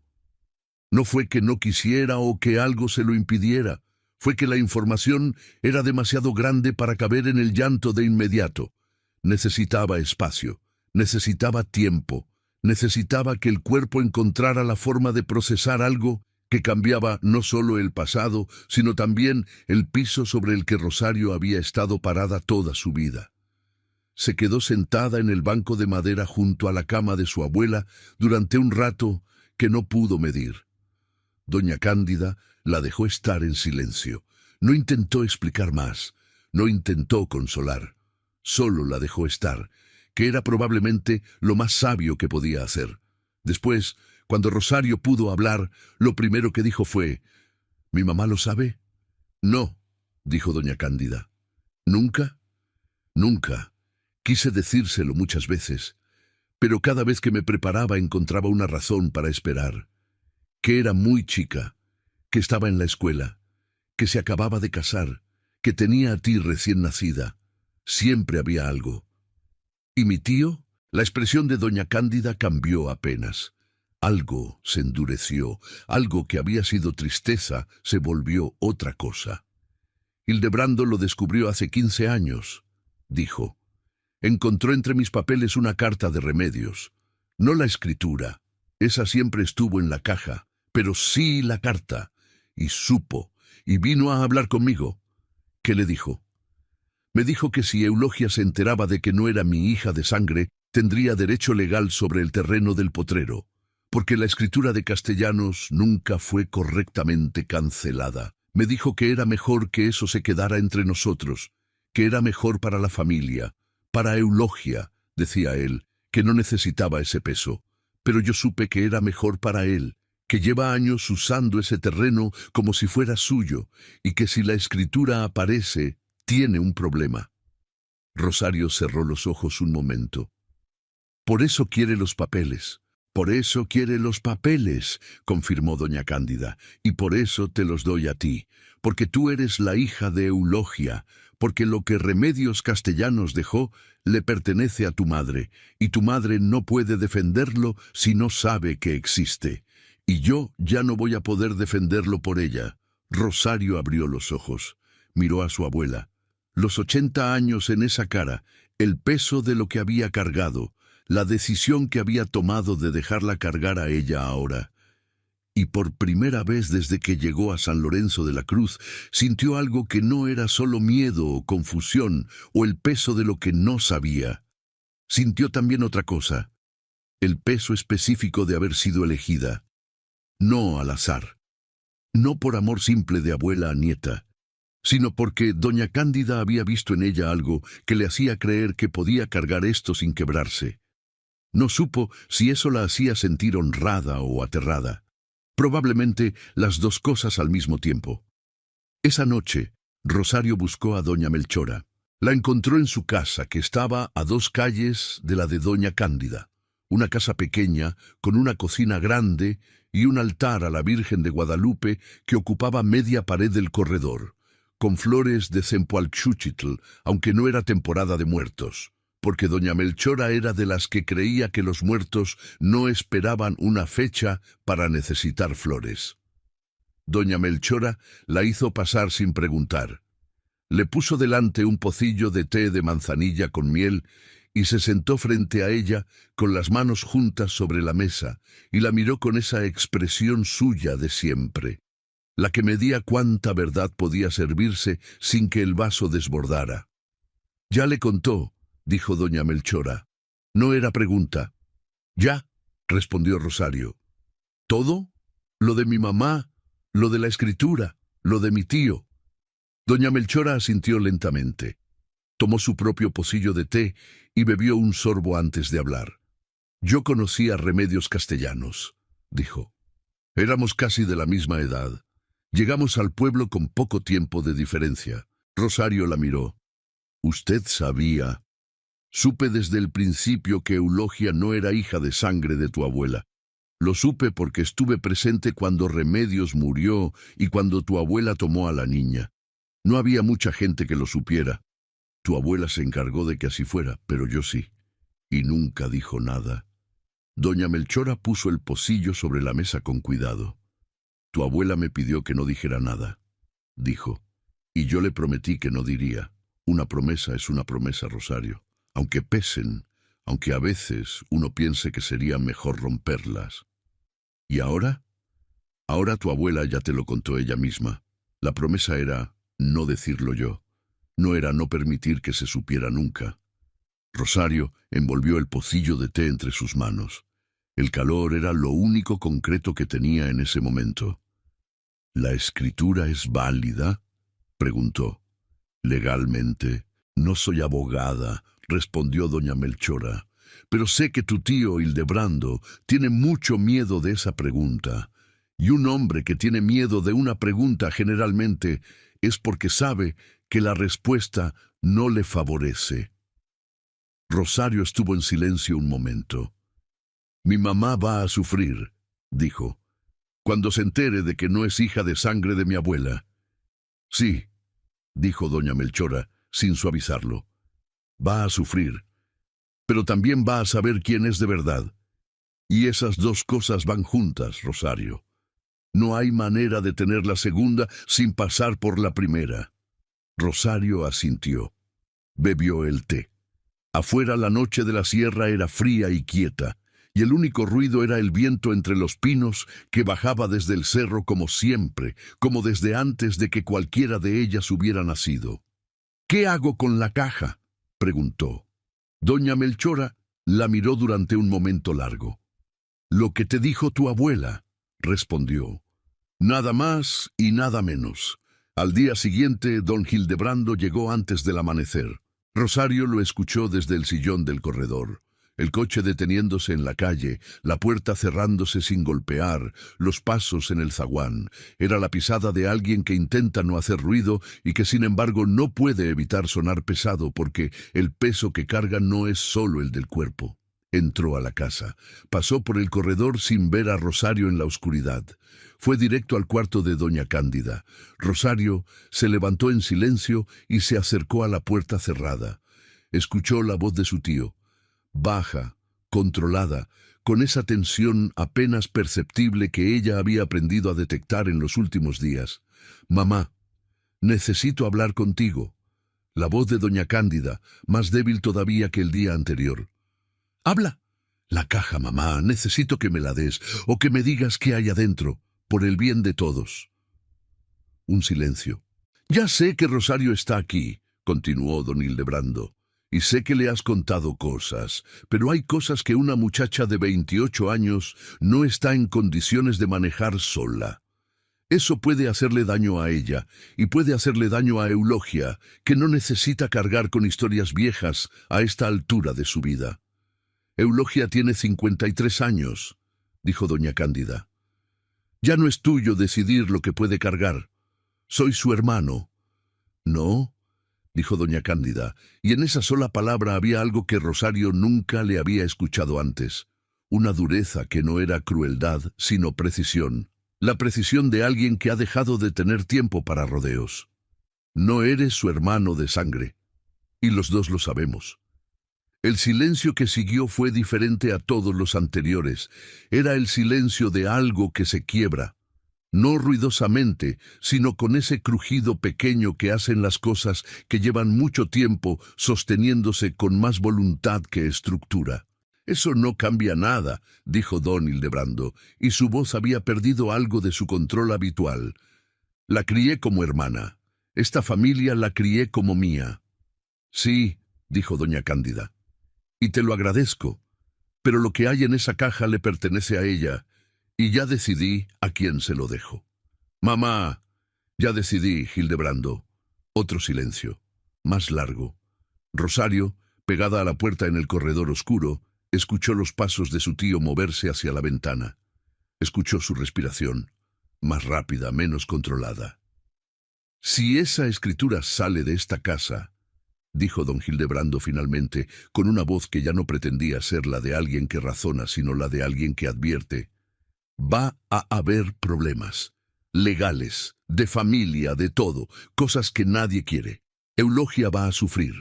No fue que no quisiera o que algo se lo impidiera, fue que la información era demasiado grande para caber en el llanto de inmediato. Necesitaba espacio, necesitaba tiempo, necesitaba que el cuerpo encontrara la forma de procesar algo que cambiaba no solo el pasado, sino también el piso sobre el que Rosario había estado parada toda su vida. Se quedó sentada en el banco de madera junto a la cama de su abuela durante un rato que no pudo medir. Doña Cándida la dejó estar en silencio. No intentó explicar más, no intentó consolar. Solo la dejó estar, que era probablemente lo más sabio que podía hacer. Después, cuando Rosario pudo hablar, lo primero que dijo fue: «¿Mi mamá lo sabe?» «No», dijo doña Cándida. «¿Nunca?» «Nunca. Quise decírselo muchas veces, pero cada vez que me preparaba encontraba una razón para esperar. Que era muy chica, que estaba en la escuela, que se acababa de casar, que tenía a ti recién nacida. Siempre había algo». «¿Y mi tío?» La expresión de doña Cándida cambió apenas. Algo se endureció, algo que había sido tristeza se volvió otra cosa. «Hildebrando lo descubrió hace 15 años», dijo. «Encontró entre mis papeles una carta de Remedios. No la escritura, esa siempre estuvo en la caja, pero sí la carta. Y supo, y vino a hablar conmigo». «¿Qué le dijo?» «Me dijo que si Eulogia se enteraba de que no era mi hija de sangre, tendría derecho legal sobre el terreno del potrero, porque la escritura de Castellanos nunca fue correctamente cancelada. Me dijo que era mejor que eso se quedara entre nosotros, que era mejor para la familia, para Eulogia», decía él, «que no necesitaba ese peso. Pero yo supe que era mejor para él, que lleva años usando ese terreno como si fuera suyo, y que si la escritura aparece, tiene un problema». Rosario cerró los ojos un momento. «Por eso quiere los papeles». «Por eso quiere los papeles», confirmó doña Cándida, «y por eso te los doy a ti, porque tú eres la hija de Eulogia, porque lo que Remedios Castellanos dejó le pertenece a tu madre, y tu madre no puede defenderlo si no sabe que existe. Y yo ya no voy a poder defenderlo por ella». Rosario abrió los ojos, miró a su abuela. Los 80 años en esa cara, el peso de lo que había cargado, la decisión que había tomado de dejarla cargar a ella ahora. Y por primera vez desde que llegó a San Lorenzo de la Cruz, sintió algo que no era solo miedo o confusión o el peso de lo que no sabía. Sintió también otra cosa, el peso específico de haber sido elegida. No al azar, no por amor simple de abuela a nieta, sino porque doña Cándida había visto en ella algo que le hacía creer que podía cargar esto sin quebrarse. No supo si eso la hacía sentir honrada o aterrada. Probablemente las dos cosas al mismo tiempo. Esa noche, Rosario buscó a doña Melchora. La encontró en su casa, que estaba a 2 calles de la de doña Cándida. Una casa pequeña, con una cocina grande y un altar a la Virgen de Guadalupe que ocupaba media pared del corredor, con flores de Cempalchúchitl, aunque no era temporada de muertos. porque doña Melchora era de las que creía que los muertos no esperaban una fecha para necesitar flores. Doña Melchora la hizo pasar sin preguntar. Le puso delante un pocillo de té de manzanilla con miel y se sentó frente a ella con las manos juntas sobre la mesa y la miró con esa expresión suya de siempre, la que medía cuánta verdad podía servirse sin que el vaso desbordara. «Ya le contó», dijo doña Melchora. No era pregunta. «Ya», respondió Rosario. «¿Todo? Lo de mi mamá, lo de la escritura, lo de mi tío». Doña Melchora asintió lentamente. Tomó su propio pocillo de té y bebió un sorbo antes de hablar. «Yo conocía Remedios Castellanos», dijo. «Éramos casi de la misma edad. Llegamos al pueblo con poco tiempo de diferencia». Rosario la miró. «¿Usted sabía?» «Supe desde el principio que Eulogia no era hija de sangre de tu abuela. Lo supe porque estuve presente cuando Remedios murió y cuando tu abuela tomó a la niña. No había mucha gente que lo supiera. Tu abuela se encargó de que así fuera, pero yo sí. Y nunca dijo nada». Doña Melchora puso el pocillo sobre la mesa con cuidado. «Tu abuela me pidió que no dijera nada», dijo. «Y yo le prometí que no diría. Una promesa es una promesa, Rosario. Aunque pesen, aunque a veces uno piense que sería mejor romperlas». «¿Y ahora?» «Ahora tu abuela ya te lo contó ella misma. La promesa era no decirlo yo. No era no permitir que se supiera nunca». Rosario envolvió el pocillo de té entre sus manos. El calor era lo único concreto que tenía en ese momento. «¿La escritura es válida?», preguntó. «Legalmente. No soy abogada», respondió doña Melchora, «pero sé que tu tío Hildebrando tiene mucho miedo de esa pregunta. Y un hombre que tiene miedo de una pregunta generalmente es porque sabe que la respuesta no le favorece». Rosario estuvo en silencio un momento. «Mi mamá va a sufrir», dijo, «cuando se entere de que no es hija de sangre de mi abuela». «Sí», dijo doña Melchora, sin suavizarlo. «Va a sufrir, pero también va a saber quién es de verdad. Y esas dos cosas van juntas, Rosario. No hay manera de tener la segunda sin pasar por la primera». Rosario asintió. Bebió el té. Afuera la noche de la sierra era fría y quieta, y el único ruido era el viento entre los pinos que bajaba desde el cerro como siempre, como desde antes de que cualquiera de ellas hubiera nacido. «¿Qué hago con la caja?», preguntó. Doña Melchora la miró durante un momento largo. «Lo que te dijo tu abuela», respondió. «Nada más y nada menos». Al día siguiente, don Hildebrando llegó antes del amanecer. Rosario lo escuchó desde el sillón del corredor. El coche deteniéndose en la calle, la puerta cerrándose sin golpear, los pasos en el zaguán. Era la pisada de alguien que intenta no hacer ruido y que sin embargo no puede evitar sonar pesado porque el peso que carga no es solo el del cuerpo. Entró a la casa. Pasó por el corredor sin ver a Rosario en la oscuridad. Fue directo al cuarto de doña Cándida. Rosario se levantó en silencio y se acercó a la puerta cerrada. Escuchó la voz de su tío. Baja, controlada, con esa tensión apenas perceptible que ella había aprendido a detectar en los últimos días. «Mamá, necesito hablar contigo». La voz de doña Cándida, más débil todavía que el día anterior. «Habla». «La caja, mamá, necesito que me la des, o que me digas qué hay adentro, por el bien de todos». Un silencio. «Ya sé que Rosario está aquí», continuó don Hildebrando. «Y sé que le has contado cosas, pero hay cosas que una muchacha de 28 años no está en condiciones de manejar sola. Eso puede hacerle daño a ella, y puede hacerle daño a Eulogia, que no necesita cargar con historias viejas a esta altura de su vida». «Eulogia tiene 53 años», dijo doña Cándida. «Ya no es tuyo decidir lo que puede cargar. Soy su hermano». «No», dijo doña Cándida, y en esa sola palabra había algo que Rosario nunca le había escuchado antes. Una dureza que no era crueldad, sino precisión. La precisión de alguien que ha dejado de tener tiempo para rodeos. «No eres su hermano de sangre, y los dos lo sabemos. El silencio que siguió fue diferente a todos los anteriores. Era el silencio de algo que se quiebra. No ruidosamente, sino con ese crujido pequeño que hacen las cosas que llevan mucho tiempo sosteniéndose con más voluntad que estructura. «Eso no cambia nada», dijo don Hildebrando, y su voz había perdido algo de su control habitual. «La crié como hermana. Esta familia la crié como mía». «Sí», dijo doña Cándida, «y te lo agradezco, pero lo que hay en esa caja le pertenece a ella, y ya decidí a quién se lo dejo». «Mamá, ya decidí, Hildebrando». Otro silencio, más largo. Rosario, pegada a la puerta en el corredor oscuro, escuchó los pasos de su tío moverse hacia la ventana. Escuchó su respiración, más rápida, menos controlada. «Si esa escritura sale de esta casa», dijo don Hildebrando finalmente, con una voz que ya no pretendía ser la de alguien que razona, sino la de alguien que advierte, «va a haber problemas, legales, de familia, de todo, cosas que nadie quiere. Eulogia va a sufrir,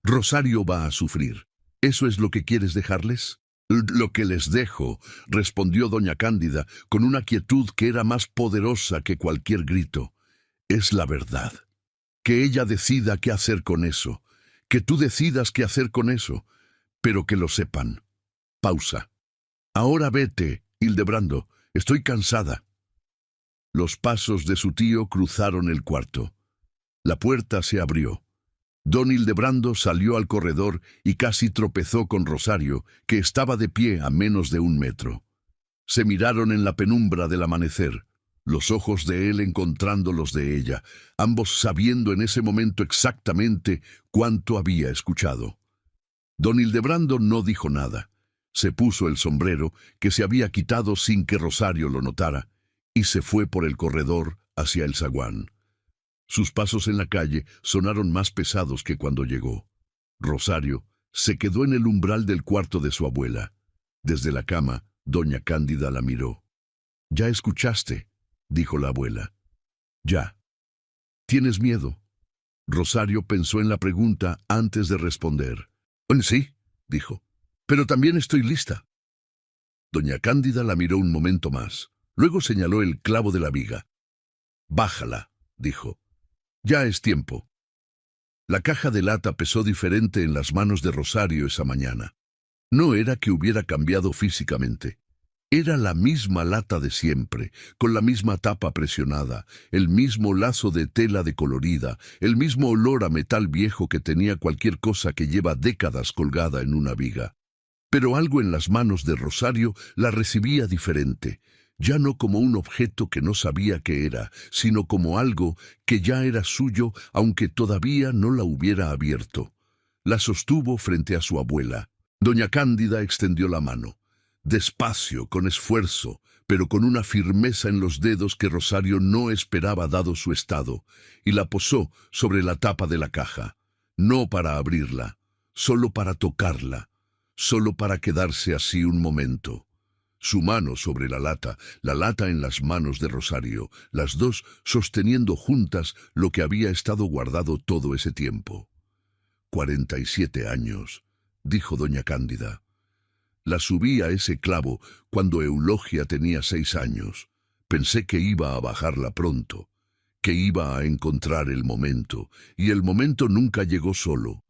Rosario va a sufrir. ¿Eso es lo que quieres dejarles?» «Lo que les dejo», respondió doña Cándida, con una quietud que era más poderosa que cualquier grito, «es la verdad. Que ella decida qué hacer con eso, que tú decidas qué hacer con eso, pero que lo sepan». Pausa. «Ahora vete, Hildebrando, estoy cansada». Los pasos de su tío cruzaron el cuarto. La puerta se abrió. Don Hildebrando salió al corredor y casi tropezó con Rosario, que estaba de pie a menos de 1 metro. Se miraron en la penumbra del amanecer, los ojos de él encontrando los de ella, ambos sabiendo en ese momento exactamente cuánto había escuchado. Don Hildebrando no dijo nada. Se puso el sombrero, que se había quitado sin que Rosario lo notara, y se fue por el corredor hacia el zaguán. Sus pasos en la calle sonaron más pesados que cuando llegó. Rosario se quedó en el umbral del cuarto de su abuela. Desde la cama, doña Cándida la miró. «¿Ya escuchaste?», dijo la abuela. «Ya». «¿Tienes miedo?». Rosario pensó en la pregunta antes de responder. «Sí», dijo, «pero también estoy lista». Doña Cándida la miró un momento más. Luego señaló el clavo de la viga. «Bájala», dijo. «Ya es tiempo». La caja de lata pesó diferente en las manos de Rosario esa mañana. No era que hubiera cambiado físicamente. Era la misma lata de siempre, con la misma tapa presionada, el mismo lazo de tela decolorida, el mismo olor a metal viejo que tenía cualquier cosa que lleva décadas colgada en una viga. Pero algo en las manos de Rosario la recibía diferente. Ya no como un objeto que no sabía qué era, sino como algo que ya era suyo, aunque todavía no la hubiera abierto. La sostuvo frente a su abuela. Doña Cándida extendió la mano. Despacio, con esfuerzo, pero con una firmeza en los dedos que Rosario no esperaba dado su estado, y la posó sobre la tapa de la caja. No para abrirla, solo para tocarla, solo para quedarse así un momento. Su mano sobre la lata en las manos de Rosario, las dos sosteniendo juntas lo que había estado guardado todo ese tiempo. 47 años, dijo doña Cándida. La subí a ese clavo cuando Eulogia tenía 6 años. Pensé que iba a bajarla pronto, que iba a encontrar el momento, y el momento nunca llegó solo.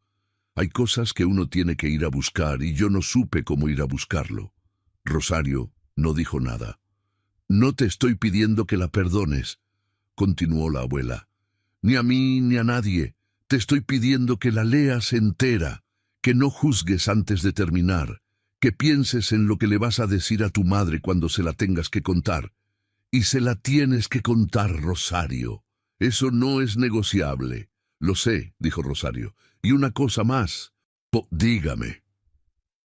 Hay cosas que uno tiene que ir a buscar y yo no supe cómo ir a buscarlo. Rosario no dijo nada. «No te estoy pidiendo que la perdones», continuó la abuela. «Ni a mí ni a nadie. Te estoy pidiendo que la leas entera, que no juzgues antes de terminar, que pienses en lo que le vas a decir a tu madre cuando se la tengas que contar. Y se la tienes que contar, Rosario. Eso no es negociable». «Lo sé», dijo Rosario. «Y una cosa más». «Dígame».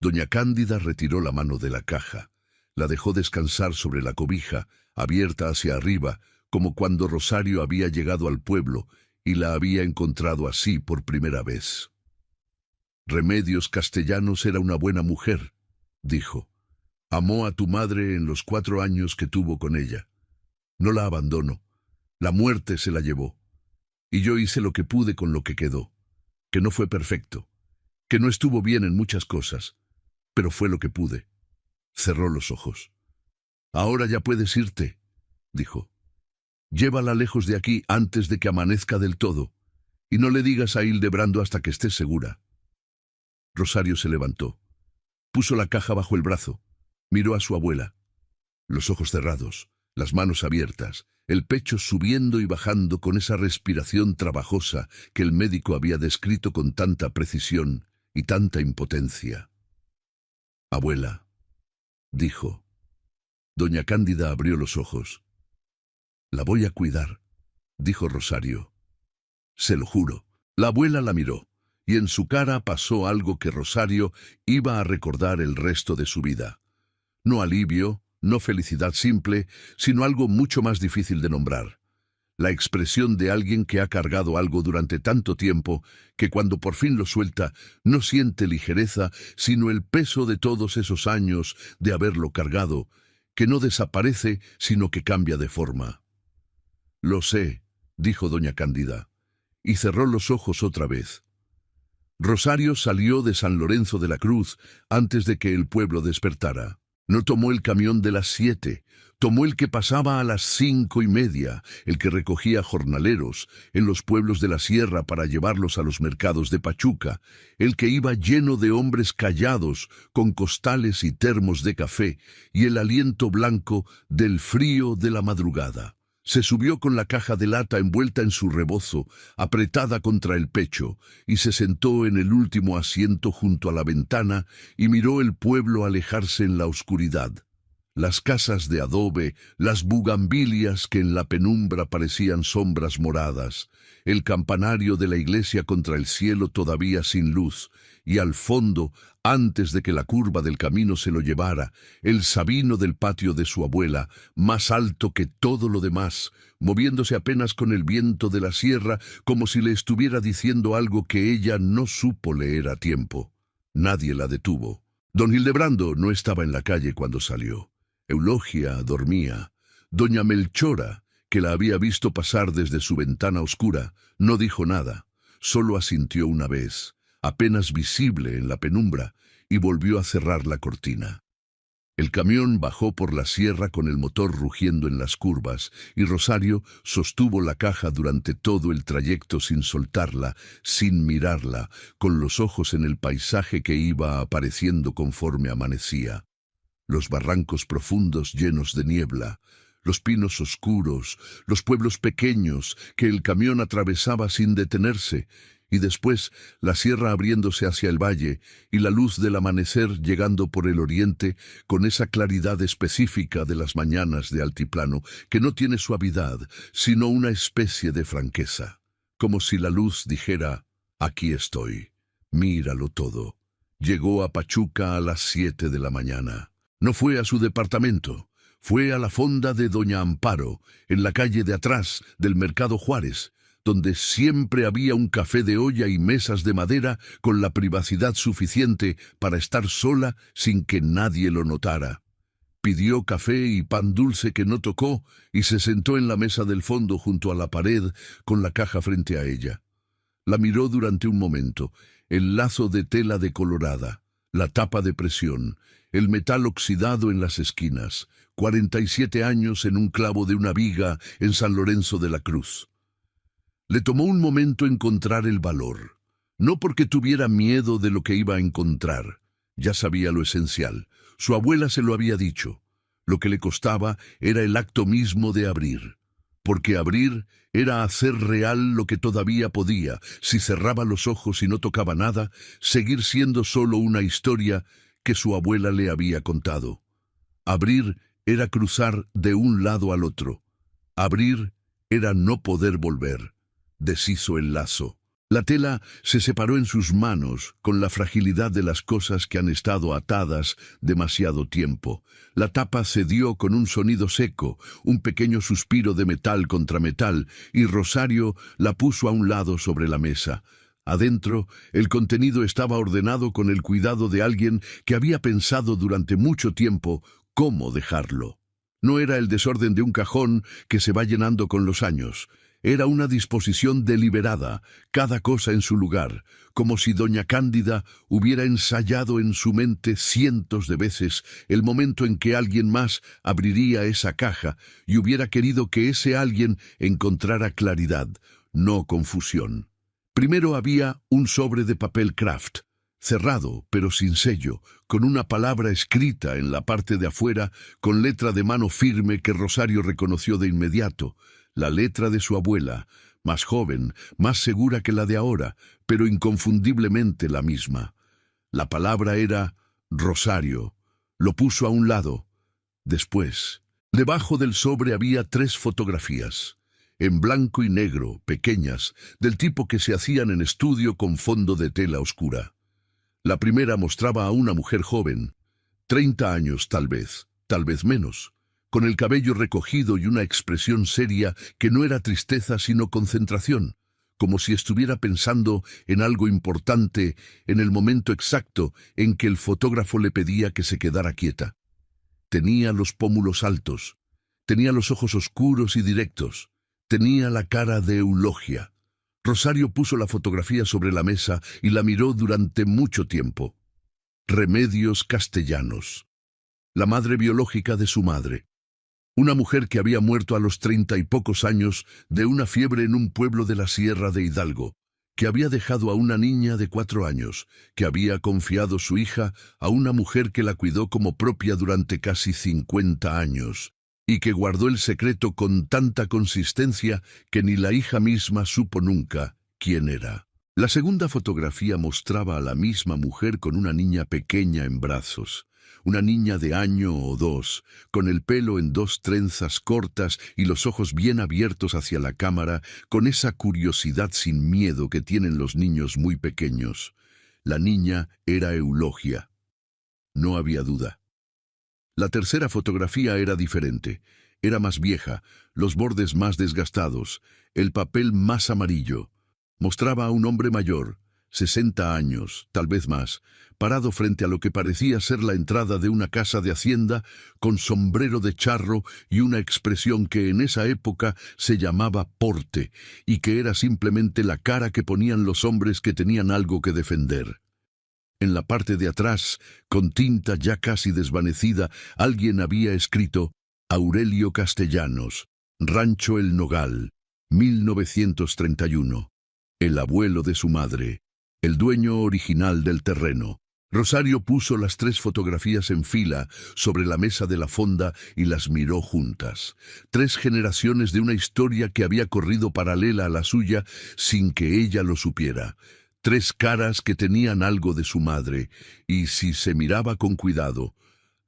Doña Cándida retiró la mano de la caja. La dejó descansar sobre la cobija, abierta hacia arriba, como cuando Rosario había llegado al pueblo y la había encontrado así por primera vez. «Remedios Castellanos era una buena mujer», dijo. «Amó a tu madre en los 4 años que tuvo con ella. No la abandono. La muerte se la llevó. Y yo hice lo que pude con lo que quedó, que no fue perfecto. que no estuvo bien en muchas cosas, pero fue lo que pude. Cerró los ojos. Ahora ya puedes irte, dijo. Llévala lejos de aquí antes de que amanezca del todo, y no le digas a Hildebrando hasta que estés segura. Rosario se levantó. Puso la caja bajo el brazo. Miró a su abuela. Los ojos cerrados, las manos abiertas, el pecho subiendo y bajando con esa respiración trabajosa que el médico había descrito con tanta precisión y tanta impotencia. «Abuela», dijo. Doña Cándida abrió los ojos. «La voy a cuidar», dijo Rosario. «Se lo juro». La abuela la miró, y en su cara pasó algo que Rosario iba a recordar el resto de su vida. No alivio, no felicidad simple, sino algo mucho más difícil de nombrar. La expresión de alguien que ha cargado algo durante tanto tiempo que cuando por fin lo suelta no siente ligereza, sino el peso de todos esos años de haberlo cargado, que no desaparece, sino que cambia de forma. «Lo sé», dijo doña Cándida, y cerró los ojos otra vez. Rosario salió de San Lorenzo de la Cruz antes de que el pueblo despertara. No tomó el camión de las 7, tomó el que pasaba a las 5:30, el que recogía jornaleros en los pueblos de la sierra para llevarlos a los mercados de Pachuca, el que iba lleno de hombres callados, con costales y termos de café, y el aliento blanco del frío de la madrugada. Se subió con la caja de lata envuelta en su rebozo, apretada contra el pecho, y se sentó en el último asiento junto a la ventana y miró el pueblo alejarse en la oscuridad. Las casas de adobe, las bugambilias que en la penumbra parecían sombras moradas, el campanario de la iglesia contra el cielo todavía sin luz, y al fondo, antes de que la curva del camino se lo llevara, el sabino del patio de su abuela, más alto que todo lo demás, moviéndose apenas con el viento de la sierra, como si le estuviera diciendo algo que ella no supo leer a tiempo. Nadie la detuvo. Don Hildebrando no estaba en la calle cuando salió. Eulogia dormía. Doña Melchora, que la había visto pasar desde su ventana oscura, no dijo nada, solo asintió una vez, apenas visible en la penumbra, y volvió a cerrar la cortina. El camión bajó por la sierra con el motor rugiendo en las curvas, y Rosario sostuvo la caja durante todo el trayecto sin soltarla, sin mirarla, con los ojos en el paisaje que iba apareciendo conforme amanecía. Los barrancos profundos llenos de niebla, los pinos oscuros, los pueblos pequeños que el camión atravesaba sin detenerse, y después la sierra abriéndose hacia el valle y la luz del amanecer llegando por el oriente con esa claridad específica de las mañanas de altiplano que no tiene suavidad, sino una especie de franqueza, como si la luz dijera: «Aquí estoy, míralo todo». Llegó a Pachuca a las 7 de la mañana. No fue a su departamento, fue a la fonda de doña Amparo, en la calle de atrás del Mercado Juárez, donde siempre había un café de olla y mesas de madera con la privacidad suficiente para estar sola sin que nadie lo notara. Pidió café y pan dulce que no tocó y se sentó en la mesa del fondo junto a la pared con la caja frente a ella. La miró durante un momento, el lazo de tela decolorada, la tapa de presión, el metal oxidado en las esquinas, 47 años en un clavo de una viga en San Lorenzo de la Cruz. Le tomó un momento encontrar el valor, no porque tuviera miedo de lo que iba a encontrar. Ya sabía lo esencial, su abuela se lo había dicho. Lo que le costaba era el acto mismo de abrir, porque abrir era hacer real lo que todavía podía, si cerraba los ojos y no tocaba nada, seguir siendo solo una historia que su abuela le había contado. Abrir era cruzar de un lado al otro. Abrir era no poder volver. Deshizo el lazo. La tela se separó en sus manos con la fragilidad de las cosas que han estado atadas demasiado tiempo. La tapa cedió con un sonido seco, un pequeño suspiro de metal contra metal, y Rosario la puso a un lado sobre la mesa. Adentro, el contenido estaba ordenado con el cuidado de alguien que había pensado durante mucho tiempo cómo dejarlo. No era el desorden de un cajón que se va llenando con los años. Era una disposición deliberada, cada cosa en su lugar, como si doña Cándida hubiera ensayado en su mente cientos de veces el momento en que alguien más abriría esa caja y hubiera querido que ese alguien encontrara claridad, no confusión. Primero había un sobre de papel craft, cerrado pero sin sello, con una palabra escrita en la parte de afuera con letra de mano firme que Rosario reconoció de inmediato, la letra de su abuela, más joven, más segura que la de ahora, pero inconfundiblemente la misma. La palabra era Rosario. Lo puso a un lado. Después, debajo del sobre había 3 fotografías, en blanco y negro, pequeñas, del tipo que se hacían en estudio con fondo de tela oscura. La primera mostraba a una mujer joven, 30 años tal vez menos, con el cabello recogido y una expresión seria que no era tristeza sino concentración, como si estuviera pensando en algo importante en el momento exacto en que el fotógrafo le pedía que se quedara quieta. Tenía los pómulos altos, tenía los ojos oscuros y directos, tenía la cara de Eulogia. Rosario puso la fotografía sobre la mesa y la miró durante mucho tiempo. Remedios Castellanos, la madre biológica de su madre. Una mujer que había muerto a los 30 y pocos años de una fiebre en un pueblo de la Sierra de Hidalgo, que había dejado a una niña de 4 años, que había confiado su hija a una mujer que la cuidó como propia durante casi 50 años, y que guardó el secreto con tanta consistencia que ni la hija misma supo nunca quién era. La segunda fotografía mostraba a la misma mujer con una niña pequeña en brazos, una niña de 1 o 2 años, con el pelo en 2 trenzas cortas y los ojos bien abiertos hacia la cámara, con esa curiosidad sin miedo que tienen los niños muy pequeños. La niña era Eulogia. No había duda. La tercera fotografía era diferente. Era más vieja, los bordes más desgastados, el papel más amarillo. Mostraba a un hombre mayor, 60 años, tal vez más, parado frente a lo que parecía ser la entrada de una casa de hacienda, con sombrero de charro y una expresión que en esa época se llamaba porte, y que era simplemente la cara que ponían los hombres que tenían algo que defender. En la parte de atrás, con tinta ya casi desvanecida, alguien había escrito Aurelio Castellanos, Rancho El Nogal, 1931. El abuelo de su madre, el dueño original del terreno. Rosario puso las 3 fotografías en fila sobre la mesa de la fonda y las miró juntas. 3 generaciones de una historia que había corrido paralela a la suya sin que ella lo supiera. 3 caras que tenían algo de su madre y, si se miraba con cuidado,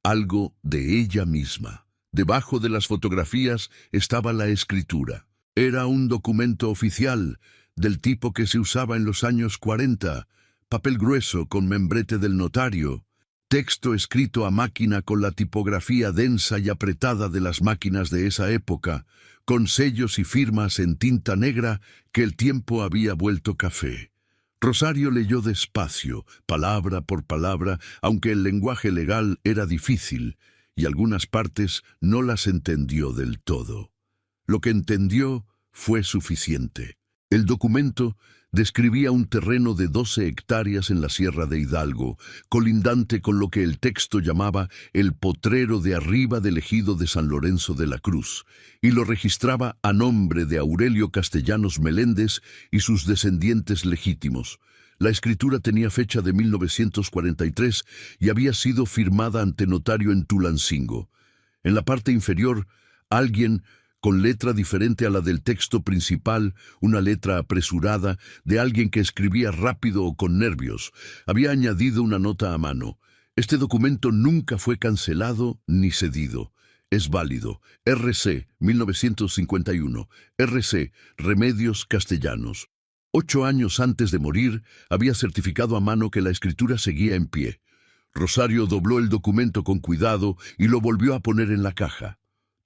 algo de ella misma. Debajo de las fotografías estaba la escritura. Era un documento oficial, del tipo que se usaba en los años 40, papel grueso con membrete del notario, texto escrito a máquina con la tipografía densa y apretada de las máquinas de esa época, con sellos y firmas en tinta negra que el tiempo había vuelto café. Rosario leyó despacio, palabra por palabra, aunque el lenguaje legal era difícil, y algunas partes no las entendió del todo. Lo que entendió fue suficiente. El documento describía un terreno de 12 hectáreas en la Sierra de Hidalgo, colindante con lo que el texto llamaba el potrero de arriba del ejido de San Lorenzo de la Cruz, y lo registraba a nombre de Aurelio Castellanos Meléndez y sus descendientes legítimos. La escritura tenía fecha de 1943 y había sido firmada ante notario en Tulancingo. En la parte inferior, alguien, con letra diferente a la del texto principal, una letra apresurada, de alguien que escribía rápido o con nervios, había añadido una nota a mano. Este documento nunca fue cancelado ni cedido. Es válido. R.C. 1951. R.C. Remedios Castellanos. 8 años antes de morir, había certificado a mano que la escritura seguía en pie. Rosario dobló el documento con cuidado y lo volvió a poner en la caja.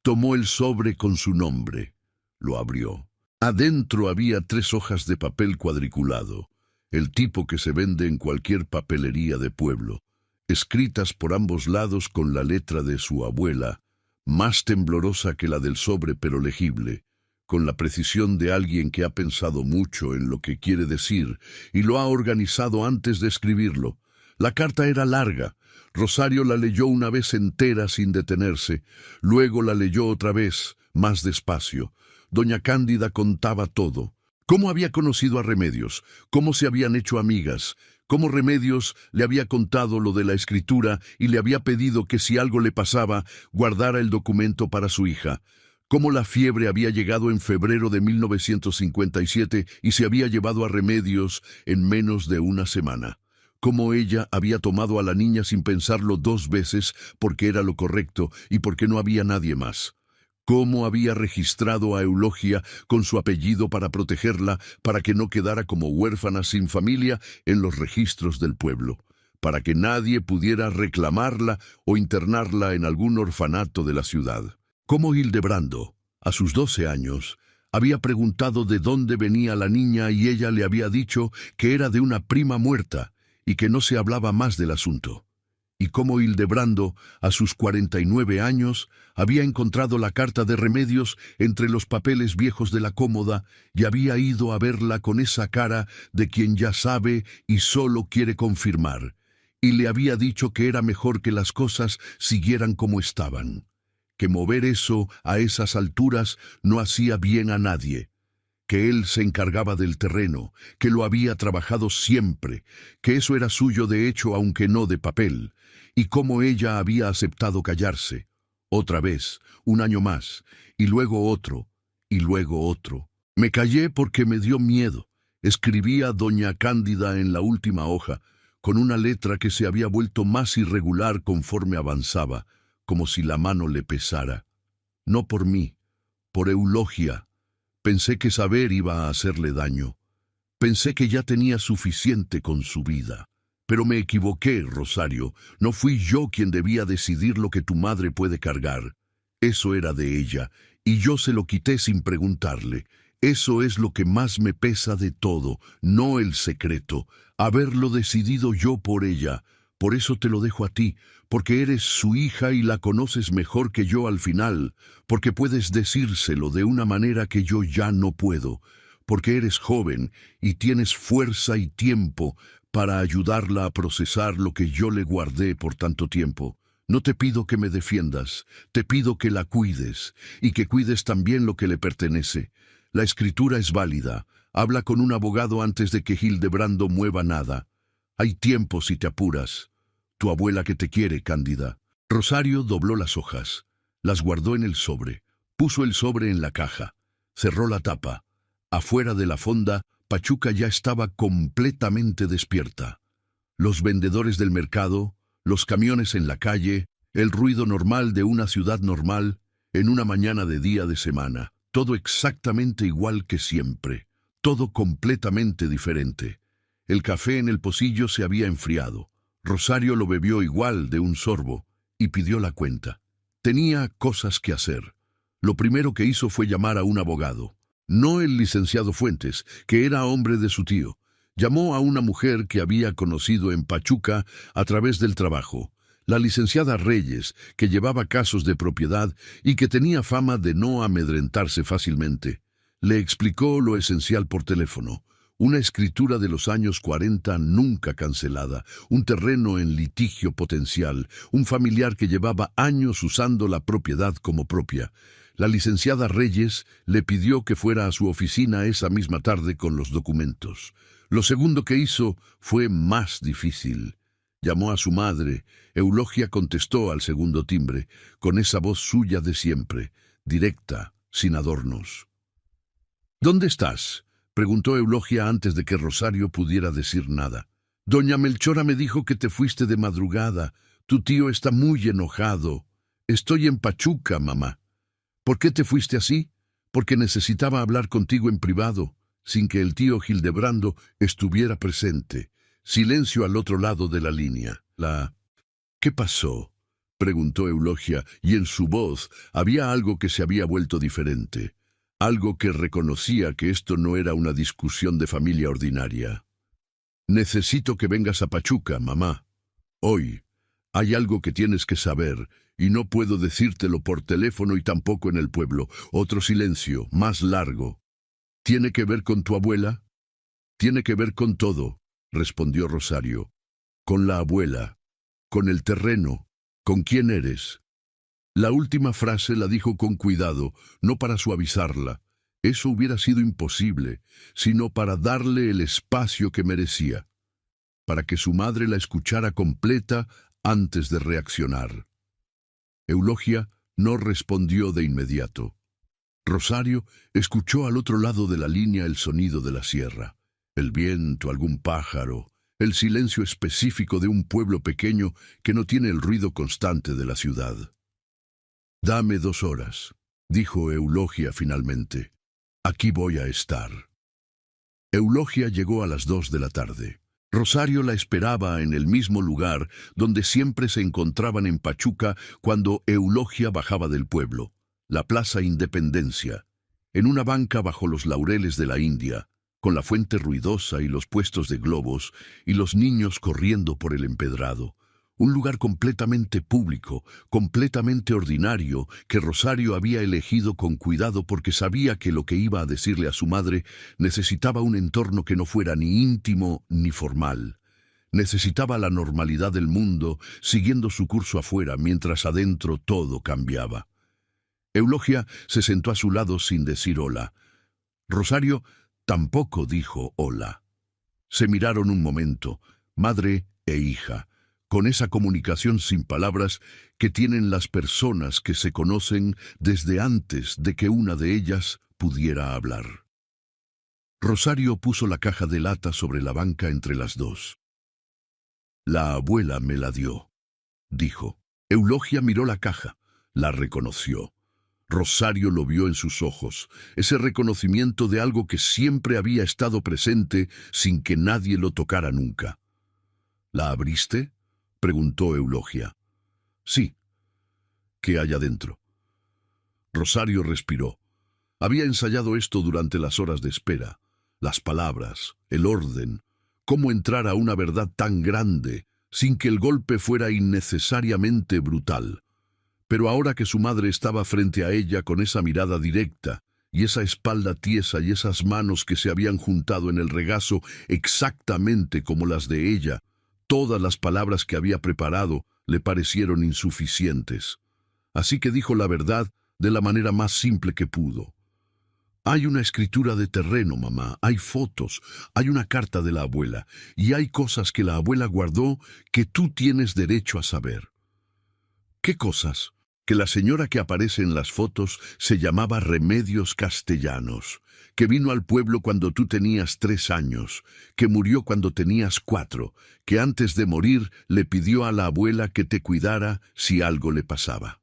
Tomó el sobre con su nombre. Lo abrió. Adentro había 3 hojas de papel cuadriculado, el tipo que se vende en cualquier papelería de pueblo, escritas por ambos lados con la letra de su abuela, más temblorosa que la del sobre pero legible, con la precisión de alguien que ha pensado mucho en lo que quiere decir y lo ha organizado antes de escribirlo. La carta era larga. Rosario la leyó una vez entera sin detenerse, luego la leyó otra vez, más despacio. Doña Cándida contaba todo. Cómo había conocido a Remedios, cómo se habían hecho amigas, cómo Remedios le había contado lo de la escritura y le había pedido que si algo le pasaba, guardara el documento para su hija. Cómo la fiebre había llegado en febrero de 1957 y se había llevado a Remedios en menos de una semana. Cómo ella había tomado a la niña sin pensarlo 2 veces porque era lo correcto y porque no había nadie más. Cómo había registrado a Eulogia con su apellido para protegerla, para que no quedara como huérfana sin familia en los registros del pueblo, para que nadie pudiera reclamarla o internarla en algún orfanato de la ciudad. Cómo Hildebrando, a sus 12 años, había preguntado de dónde venía la niña y ella le había dicho que era de una prima muerta y que no se hablaba más del asunto. Y cómo Hildebrando, a sus 49 años, había encontrado la carta de Remedios entre los papeles viejos de la cómoda y había ido a verla con esa cara de quien ya sabe y solo quiere confirmar, y le había dicho que era mejor que las cosas siguieran como estaban, que mover eso a esas alturas no hacía bien a nadie, que él se encargaba del terreno, que lo había trabajado siempre, que eso era suyo de hecho aunque no de papel, y cómo ella había aceptado callarse. Otra vez, 1 año más, y luego otro, y luego otro. Me callé porque me dio miedo. Escribía doña Cándida en la última hoja, con una letra que se había vuelto más irregular conforme avanzaba, como si la mano le pesara. No por mí, por Eulogia. Pensé que saber iba a hacerle daño. Pensé que ya tenía suficiente con su vida. Pero me equivoqué, Rosario. No fui yo quien debía decidir lo que tu madre puede cargar. Eso era de ella, y yo se lo quité sin preguntarle. Eso es lo que más me pesa de todo, no el secreto, haberlo decidido yo por ella. Por eso te lo dejo a ti, porque eres su hija y la conoces mejor que yo al final, porque puedes decírselo de una manera que yo ya no puedo, porque eres joven y tienes fuerza y tiempo para ayudarla a procesar lo que yo le guardé por tanto tiempo. No te pido que me defiendas, te pido que la cuides, y que cuides también lo que le pertenece. La escritura es válida. Habla con un abogado antes de que Hildebrando mueva nada. Hay tiempo si te apuras. Tu abuela que te quiere, Cándida. Rosario dobló las hojas, las guardó en el sobre, puso el sobre en la caja, cerró la tapa. Afuera de la fonda, Pachuca ya estaba completamente despierta. Los vendedores del mercado, los camiones en la calle, el ruido normal de una ciudad normal, en una mañana de día de semana, todo exactamente igual que siempre, todo completamente diferente. El café en el pocillo se había enfriado. Rosario lo bebió igual de un sorbo y pidió la cuenta. Tenía cosas que hacer. Lo primero que hizo fue llamar a un abogado. No el licenciado Fuentes, que era hombre de su tío. Llamó a una mujer que había conocido en Pachuca a través del trabajo, la licenciada Reyes, que llevaba casos de propiedad y que tenía fama de no amedrentarse fácilmente. Le explicó lo esencial por teléfono. Una escritura de los años 40 nunca cancelada, un terreno en litigio potencial, un familiar que llevaba años usando la propiedad como propia. La licenciada Reyes le pidió que fuera a su oficina esa misma tarde con los documentos. Lo segundo que hizo fue más difícil. Llamó a su madre. Eulogia contestó al segundo timbre, con esa voz suya de siempre, directa, sin adornos. ¿Dónde estás?, preguntó Eulogia antes de que Rosario pudiera decir nada. Doña Melchora me dijo que te fuiste de madrugada. Tu tío está muy enojado. Estoy en Pachuca, mamá. ¿Por qué te fuiste así? Porque necesitaba hablar contigo en privado, sin que el tío Hildebrando estuviera presente. Silencio al otro lado de la línea. ¿Qué pasó?, preguntó Eulogia, y en su voz había algo que se había vuelto diferente. Algo que reconocía que esto no era una discusión de familia ordinaria. Necesito que vengas a Pachuca, mamá. Hoy. Hay algo que tienes que saber, y no puedo decírtelo por teléfono y tampoco en el pueblo. Otro silencio, más largo. ¿Tiene que ver con tu abuela? Tiene que ver con todo, respondió Rosario. Con la abuela, con el terreno, con quién eres. La última frase la dijo con cuidado, no para suavizarla. Eso hubiera sido imposible, sino para darle el espacio que merecía, para que su madre la escuchara completa antes de reaccionar. Eulogia no respondió de inmediato. Rosario escuchó al otro lado de la línea el sonido de la sierra, el viento, algún pájaro, el silencio específico de un pueblo pequeño que no tiene el ruido constante de la ciudad. «Dame 2 horas», dijo Eulogia finalmente. «Aquí voy a estar». Eulogia llegó a las 2 de la tarde. Rosario la esperaba en el mismo lugar donde siempre se encontraban en Pachuca cuando Eulogia bajaba del pueblo, la Plaza Independencia, en una banca bajo los laureles de la India, con la fuente ruidosa y los puestos de globos y los niños corriendo por el empedrado. Un lugar completamente público, completamente ordinario, que Rosario había elegido con cuidado porque sabía que lo que iba a decirle a su madre necesitaba un entorno que no fuera ni íntimo ni formal. Necesitaba la normalidad del mundo, siguiendo su curso afuera, mientras adentro todo cambiaba. Eulogia se sentó a su lado sin decir hola. Rosario tampoco dijo hola. Se miraron un momento, madre e hija, con esa comunicación sin palabras que tienen las personas que se conocen desde antes de que una de ellas pudiera hablar. Rosario puso la caja de lata sobre la banca entre las dos. «La abuela me la dio», dijo. Eulogia miró la caja, la reconoció. Rosario lo vio en sus ojos, ese reconocimiento de algo que siempre había estado presente sin que nadie lo tocara nunca. «¿La abriste?», preguntó Eulogia. «Sí». «¿Qué hay adentro?». Rosario respiró. Había ensayado esto durante las horas de espera. Las palabras, el orden, cómo entrar a una verdad tan grande sin que el golpe fuera innecesariamente brutal. Pero ahora que su madre estaba frente a ella con esa mirada directa, y esa espalda tiesa y esas manos que se habían juntado en el regazo exactamente como las de ella, todas las palabras que había preparado le parecieron insuficientes. Así que dijo la verdad de la manera más simple que pudo. «Hay una escritura de terreno, mamá, hay fotos, hay una carta de la abuela, y hay cosas que la abuela guardó que tú tienes derecho a saber». «¿Qué cosas?». «Que la señora que aparece en las fotos se llamaba Remedios Castellanos, que vino al pueblo cuando tú tenías 3 años, que murió cuando tenías 4, que antes de morir le pidió a la abuela que te cuidara si algo le pasaba».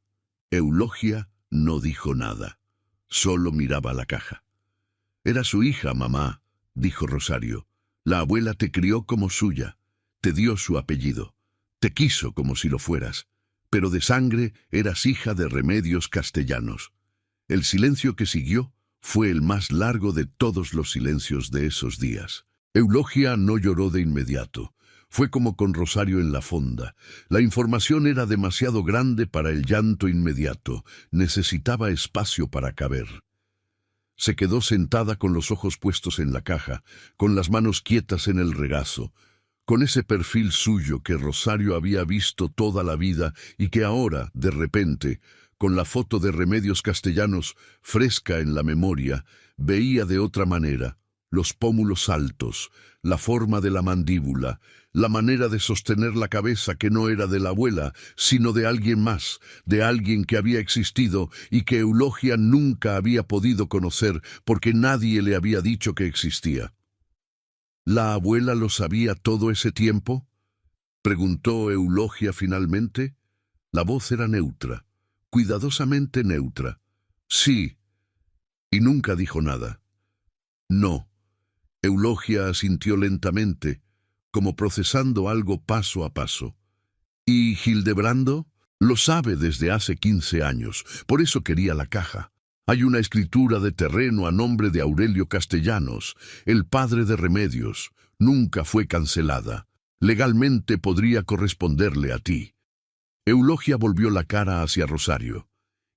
Eulogia no dijo nada, solo miraba la caja. «Era su hija, mamá», dijo Rosario. «La abuela te crió como suya, te dio su apellido, te quiso como si lo fueras, pero de sangre eras hija de Remedios Castellanos». El silencio que siguió fue el más largo de todos los silencios de esos días. Eulogia no lloró de inmediato. Fue como con Rosario en la fonda. La información era demasiado grande para el llanto inmediato. Necesitaba espacio para caber. Se quedó sentada con los ojos puestos en la caja, con las manos quietas en el regazo, con ese perfil suyo que Rosario había visto toda la vida y que ahora, de repente, con la foto de Remedios Castellanos fresca en la memoria, veía de otra manera: los pómulos altos, la forma de la mandíbula, la manera de sostener la cabeza que no era de la abuela, sino de alguien más, de alguien que había existido y que Eulogia nunca había podido conocer porque nadie le había dicho que existía. «¿La abuela lo sabía todo ese tiempo?», preguntó Eulogia finalmente. La voz era neutra, cuidadosamente neutra. «Sí». Y nunca dijo nada. «No». Eulogia asintió lentamente, como procesando algo paso a paso. «¿Y Hildebrando?». «Lo sabe desde hace 15 años, por eso quería la caja. Hay una escritura de terreno a nombre de Aurelio Castellanos, el padre de Remedios. Nunca fue cancelada. Legalmente podría corresponderle a ti». Eulogia volvió la cara hacia Rosario,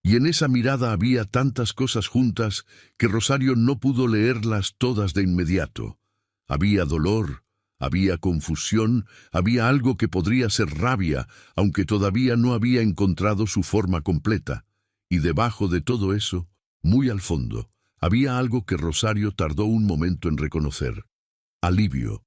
y en esa mirada había tantas cosas juntas que Rosario no pudo leerlas todas de inmediato. Había dolor, había confusión, había algo que podría ser rabia, aunque todavía no había encontrado su forma completa. Y debajo de todo eso, muy al fondo, había algo que Rosario tardó un momento en reconocer. Alivio.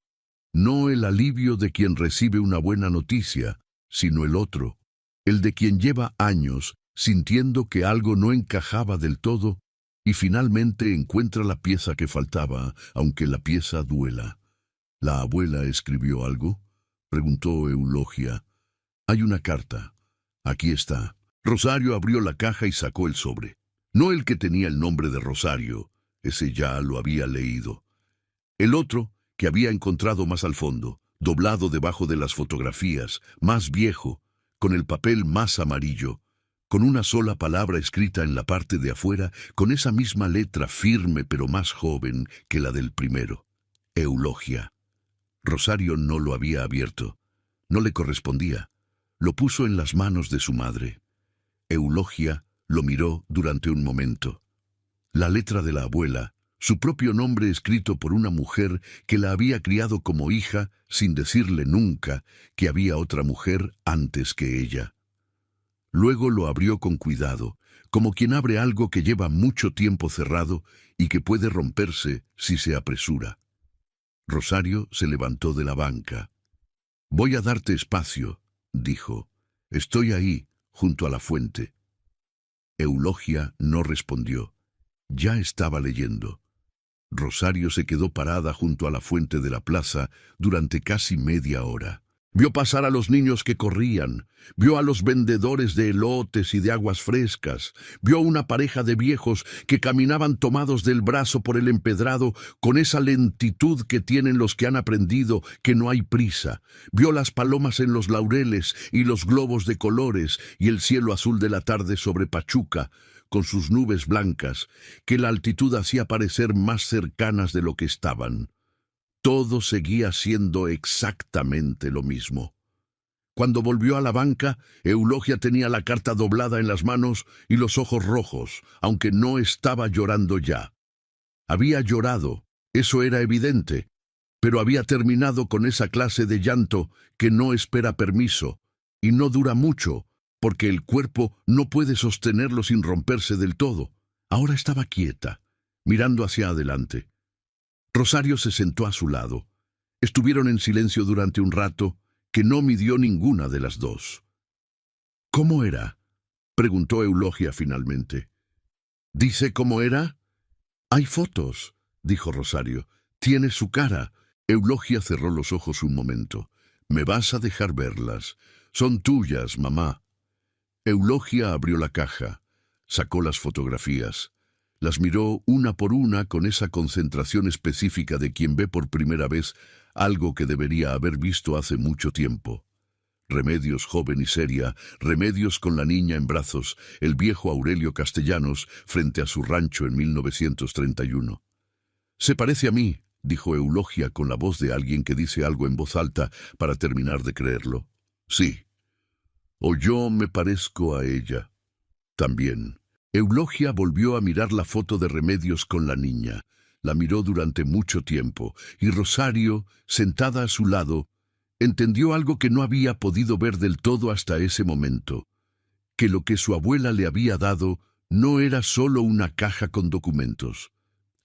No el alivio de quien recibe una buena noticia, sino el otro, el de quien lleva años sintiendo que algo no encajaba del todo y finalmente encuentra la pieza que faltaba, aunque la pieza duela. ¿La abuela escribió algo?, preguntó Eulogia. Hay una carta. Aquí está. Rosario abrió la caja y sacó el sobre. No el que tenía el nombre de Rosario, ese ya lo había leído. El otro, que había encontrado más al fondo, doblado debajo de las fotografías, más viejo, con el papel más amarillo, con una sola palabra escrita en la parte de afuera, con esa misma letra firme pero más joven que la del primero. Eulogia. Rosario no lo había abierto. No le correspondía. Lo puso en las manos de su madre. Eulogia lo miró durante un momento. La letra de la abuela, su propio nombre escrito por una mujer que la había criado como hija sin decirle nunca que había otra mujer antes que ella. Luego lo abrió con cuidado, como quien abre algo que lleva mucho tiempo cerrado y que puede romperse si se apresura. Rosario se levantó de la banca. «Voy a darte espacio», dijo. «Estoy ahí, junto a la fuente». Eulogia no respondió. Ya estaba leyendo. Rosario se quedó parada junto a la fuente de la plaza durante casi media hora. Vio pasar a los niños que corrían, vio a los vendedores de elotes y de aguas frescas, vio una pareja de viejos que caminaban tomados del brazo por el empedrado con esa lentitud que tienen los que han aprendido que no hay prisa, vio las palomas en los laureles y los globos de colores y el cielo azul de la tarde sobre Pachuca, con sus nubes blancas, que la altitud hacía parecer más cercanas de lo que estaban. Todo seguía siendo exactamente lo mismo. Cuando volvió a la banca, Eulogia tenía la carta doblada en las manos y los ojos rojos, aunque no estaba llorando ya. Había llorado, eso era evidente, pero había terminado con esa clase de llanto que no espera permiso y no dura mucho, porque el cuerpo no puede sostenerlo sin romperse del todo. Ahora estaba quieta, mirando hacia adelante. Rosario se sentó a su lado. Estuvieron en silencio durante un rato que no midió ninguna de las dos. «¿Cómo era?», preguntó Eulogia finalmente. «¿Dice cómo era?». «Hay fotos», dijo Rosario. «Tiene su cara». Eulogia cerró los ojos un momento. «Me vas a dejar verlas. Son tuyas, mamá». Eulogia abrió la caja, sacó las fotografías. Las miró una por una con esa concentración específica de quien ve por primera vez algo que debería haber visto hace mucho tiempo. Remedios joven y seria, Remedios con la niña en brazos, el viejo Aurelio Castellanos frente a su rancho en 1931. «Se parece a mí», dijo Eulogia con la voz de alguien que dice algo en voz alta para terminar de creerlo. «Sí. O yo me parezco a ella. También». Eulogia volvió a mirar la foto de Remedios con la niña. La miró durante mucho tiempo, y Rosario, sentada a su lado, entendió algo que no había podido ver del todo hasta ese momento, que lo que su abuela le había dado no era solo una caja con documentos.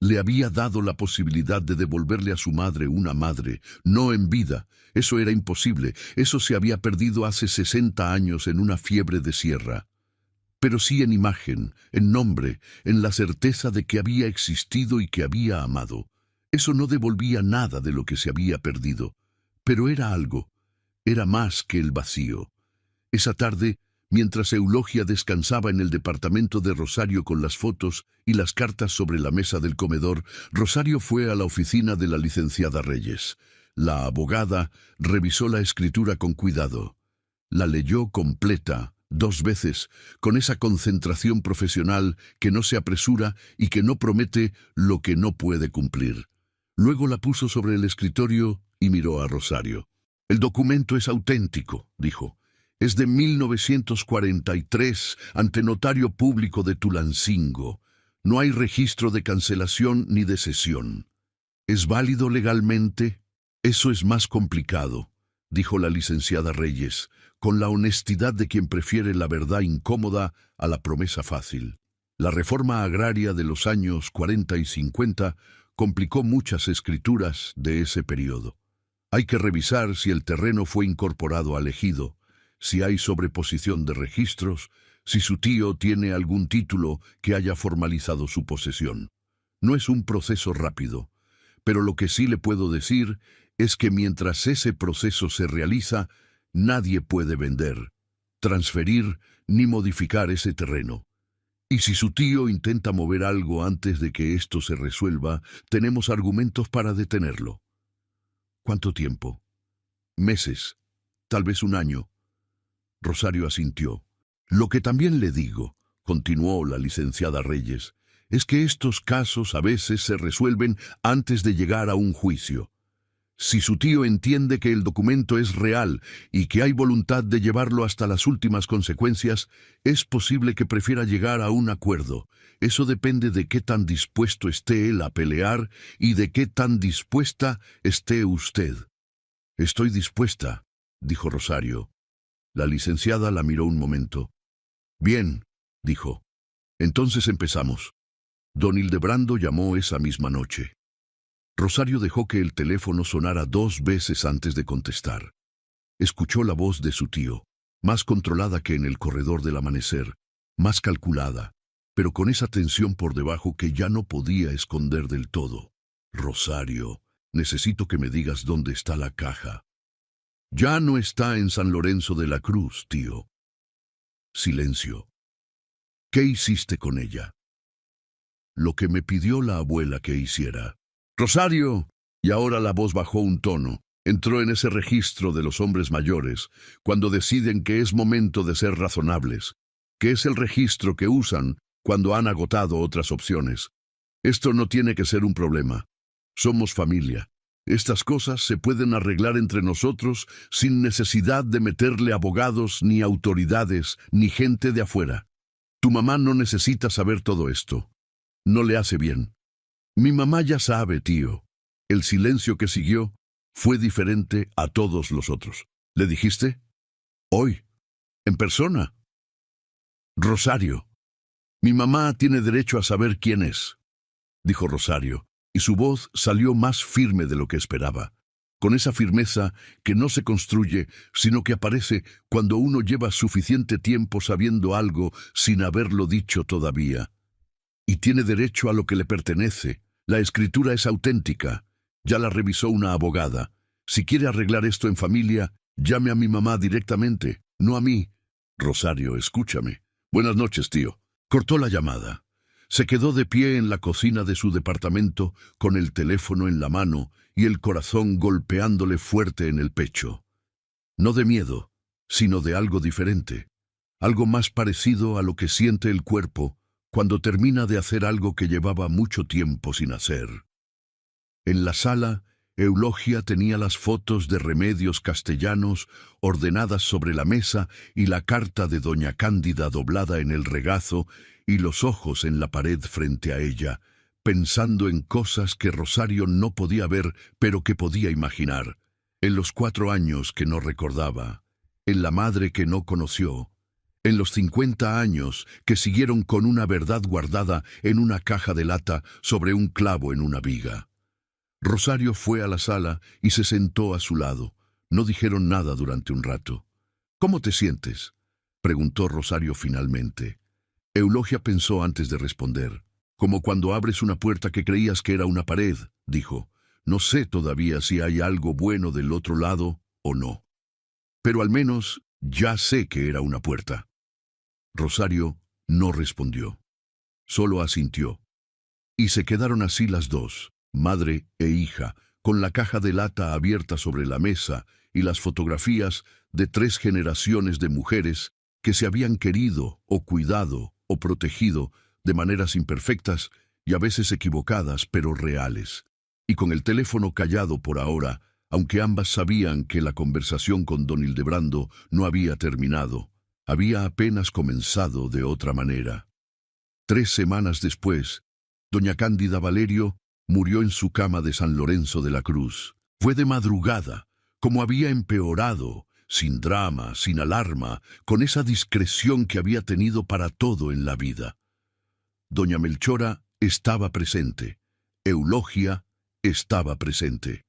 Le había dado la posibilidad de devolverle a su madre una madre, no en vida. Eso era imposible, eso se había perdido hace 60 años en una fiebre de sierra. Pero sí en imagen, en nombre, en la certeza de que había existido y que había amado. Eso no devolvía nada de lo que se había perdido, pero era algo, era más que el vacío. Esa tarde, mientras Eulogia descansaba en el departamento de Rosario con las fotos y las cartas sobre la mesa del comedor, Rosario fue a la oficina de la licenciada Reyes. La abogada revisó la escritura con cuidado. La leyó completa, 2 veces, con esa concentración profesional que no se apresura y que no promete lo que no puede cumplir. Luego la puso sobre el escritorio y miró a Rosario. «El documento es auténtico», dijo. Es de 1943, ante notario público de Tulancingo. No hay registro de cancelación ni de cesión. ¿Es válido legalmente? Eso es más complicado, dijo la licenciada Reyes, con la honestidad de quien prefiere la verdad incómoda a la promesa fácil. La reforma agraria de los años 40 y 50 complicó muchas escrituras de ese periodo. Hay que revisar si el terreno fue incorporado al ejido, si hay sobreposición de registros, si su tío tiene algún título que haya formalizado su posesión. No es un proceso rápido, pero lo que sí le puedo decir es que mientras ese proceso se realiza, nadie puede vender, transferir ni modificar ese terreno. Y si su tío intenta mover algo antes de que esto se resuelva, tenemos argumentos para detenerlo. ¿Cuánto tiempo? Meses, tal vez un año. Rosario asintió. Lo que también le digo, continuó la licenciada Reyes, es que estos casos a veces se resuelven antes de llegar a un juicio. Si su tío entiende que el documento es real y que hay voluntad de llevarlo hasta las últimas consecuencias, es posible que prefiera llegar a un acuerdo. Eso depende de qué tan dispuesto esté él a pelear y de qué tan dispuesta esté usted. Estoy dispuesta, dijo Rosario. La licenciada la miró un momento. Bien, dijo. Entonces empezamos. Don Hildebrando llamó esa misma noche. Rosario dejó que el teléfono sonara 2 veces antes de contestar. Escuchó la voz de su tío, más controlada que en el corredor del amanecer, más calculada, pero con esa tensión por debajo que ya no podía esconder del todo. Rosario, necesito que me digas dónde está la caja. Ya no está en San Lorenzo de la Cruz, tío. Silencio. ¿Qué hiciste con ella? Lo que me pidió la abuela que hiciera. ¡Rosario! Y ahora la voz bajó un tono. Entró en ese registro de los hombres mayores, cuando deciden que es momento de ser razonables, que es el registro que usan cuando han agotado otras opciones. Esto no tiene que ser un problema. Somos familia. Estas cosas se pueden arreglar entre nosotros sin necesidad de meterle abogados, ni autoridades, ni gente de afuera. Tu mamá no necesita saber todo esto. No le hace bien. Mi mamá ya sabe, tío. El silencio que siguió fue diferente a todos los otros. ¿Le dijiste? Hoy. En persona. Rosario. Mi mamá tiene derecho a saber quién es, dijo Rosario, y su voz salió más firme de lo que esperaba, con esa firmeza que no se construye, sino que aparece cuando uno lleva suficiente tiempo sabiendo algo sin haberlo dicho todavía. Y tiene derecho a lo que le pertenece. La escritura es auténtica. Ya la revisó una abogada. Si quiere arreglar esto en familia, llame a mi mamá directamente, no a mí. Rosario, escúchame. Buenas noches, tío. Cortó la llamada. Se quedó de pie en la cocina de su departamento, con el teléfono en la mano y el corazón golpeándole fuerte en el pecho. No de miedo, sino de algo diferente. Algo más parecido a lo que siente el cuerpo cuando termina de hacer algo que llevaba mucho tiempo sin hacer. En la sala, Eulogia tenía las fotos de Remedios Castellanos ordenadas sobre la mesa y la carta de doña Cándida doblada en el regazo y los ojos en la pared frente a ella, pensando en cosas que Rosario no podía ver, pero que podía imaginar, en los 4 años que no recordaba, en la madre que no conoció, en los 50 años que siguieron con una verdad guardada en una caja de lata sobre un clavo en una viga. Rosario fue a la sala y se sentó a su lado. No dijeron nada durante un rato. ¿Cómo te sientes?, preguntó Rosario finalmente. Eulogia pensó antes de responder. Como cuando abres una puerta que creías que era una pared, dijo. No sé todavía si hay algo bueno del otro lado o no. Pero al menos ya sé que era una puerta. Rosario no respondió. Solo asintió. Y se quedaron así las dos, madre e hija, con la caja de lata abierta sobre la mesa y las fotografías de 3 generaciones de mujeres que se habían querido o cuidado o protegido de maneras imperfectas y a veces equivocadas pero reales. Y con el teléfono callado por ahora, aunque ambas sabían que la conversación con don Hildebrando no había terminado, había apenas comenzado de otra manera. 3 semanas después, doña Cándida Valerio murió en su cama de San Lorenzo de la Cruz. Fue de madrugada, como había empeorado, sin drama, sin alarma, con esa discreción que había tenido para todo en la vida. Doña Melchora estaba presente. Eulogia estaba presente.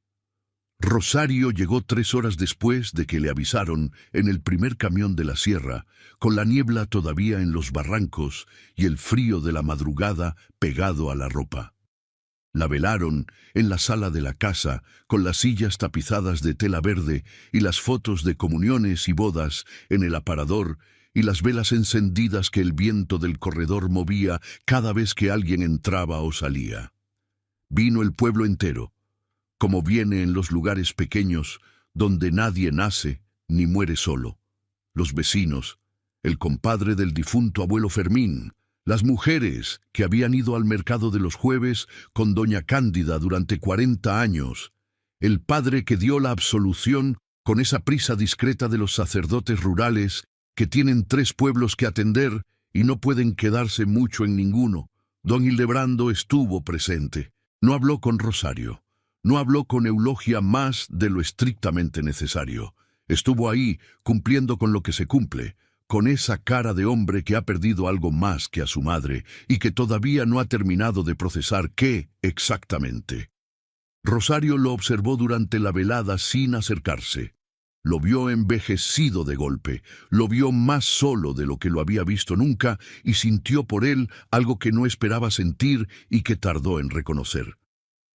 Rosario llegó 3 horas después de que le avisaron en el primer camión de la sierra, con la niebla todavía en los barrancos y el frío de la madrugada pegado a la ropa. La velaron en la sala de la casa, con las sillas tapizadas de tela verde y las fotos de comuniones y bodas en el aparador y las velas encendidas que el viento del corredor movía cada vez que alguien entraba o salía. Vino el pueblo entero, como viene en los lugares pequeños donde nadie nace ni muere solo. Los vecinos, el compadre del difunto abuelo Fermín, las mujeres que habían ido al mercado de los jueves con doña Cándida durante 40 años, el padre que dio la absolución con esa prisa discreta de los sacerdotes rurales que tienen 3 pueblos que atender y no pueden quedarse mucho en ninguno. Don Hildebrando estuvo presente. No habló con Rosario. No habló con Eulogia más de lo estrictamente necesario. Estuvo ahí, cumpliendo con lo que se cumple, con esa cara de hombre que ha perdido algo más que a su madre y que todavía no ha terminado de procesar qué exactamente. Rosario lo observó durante la velada sin acercarse. Lo vio envejecido de golpe, lo vio más solo de lo que lo había visto nunca y sintió por él algo que no esperaba sentir y que tardó en reconocer.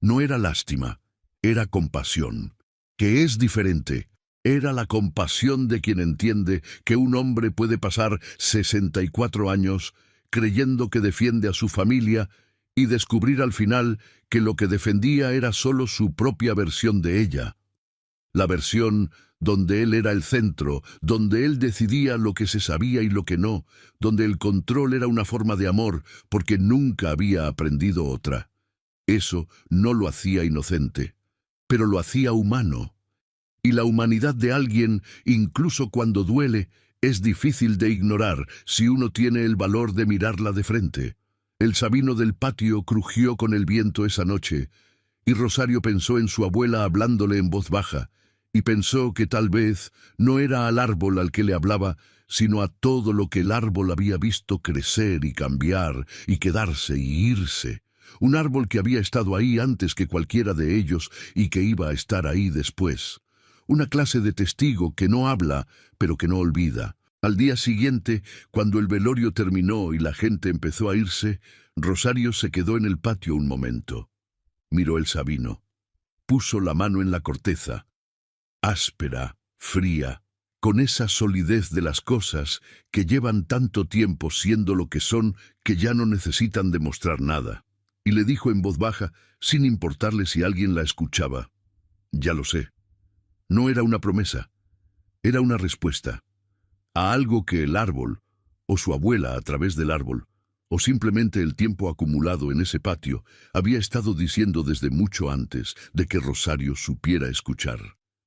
No era lástima, era compasión, que es diferente. Era la compasión de quien entiende que un hombre puede pasar 64 años creyendo que defiende a su familia y descubrir al final que lo que defendía era solo su propia versión de ella. La versión donde él era el centro, donde él decidía lo que se sabía y lo que no, donde el control era una forma de amor porque nunca había aprendido otra. Eso no lo hacía inocente, pero lo hacía humano. Y la humanidad de alguien, incluso cuando duele, es difícil de ignorar si uno tiene el valor de mirarla de frente. El sabino del patio crujió con el viento esa noche, y Rosario pensó en su abuela hablándole en voz baja, y pensó que tal vez no era al árbol al que le hablaba, sino a todo lo que el árbol había visto crecer y cambiar, y quedarse y irse. Un árbol que había estado ahí antes que cualquiera de ellos y que iba a estar ahí después. Una clase de testigo que no habla, pero que no olvida. Al día siguiente, cuando el velorio terminó y la gente empezó a irse, Rosario se quedó en el patio un momento. Miró el sabino. Puso la mano en la corteza. Áspera, fría, con esa solidez de las cosas que llevan tanto tiempo siendo lo que son que ya no necesitan demostrar nada. Y le dijo en voz baja, sin importarle si alguien la escuchaba: «Ya lo sé». No era una promesa, era una respuesta a algo que el árbol, o su abuela a través del árbol, o simplemente el tiempo acumulado en ese patio, había estado diciendo desde mucho antes de que Rosario supiera escuchar.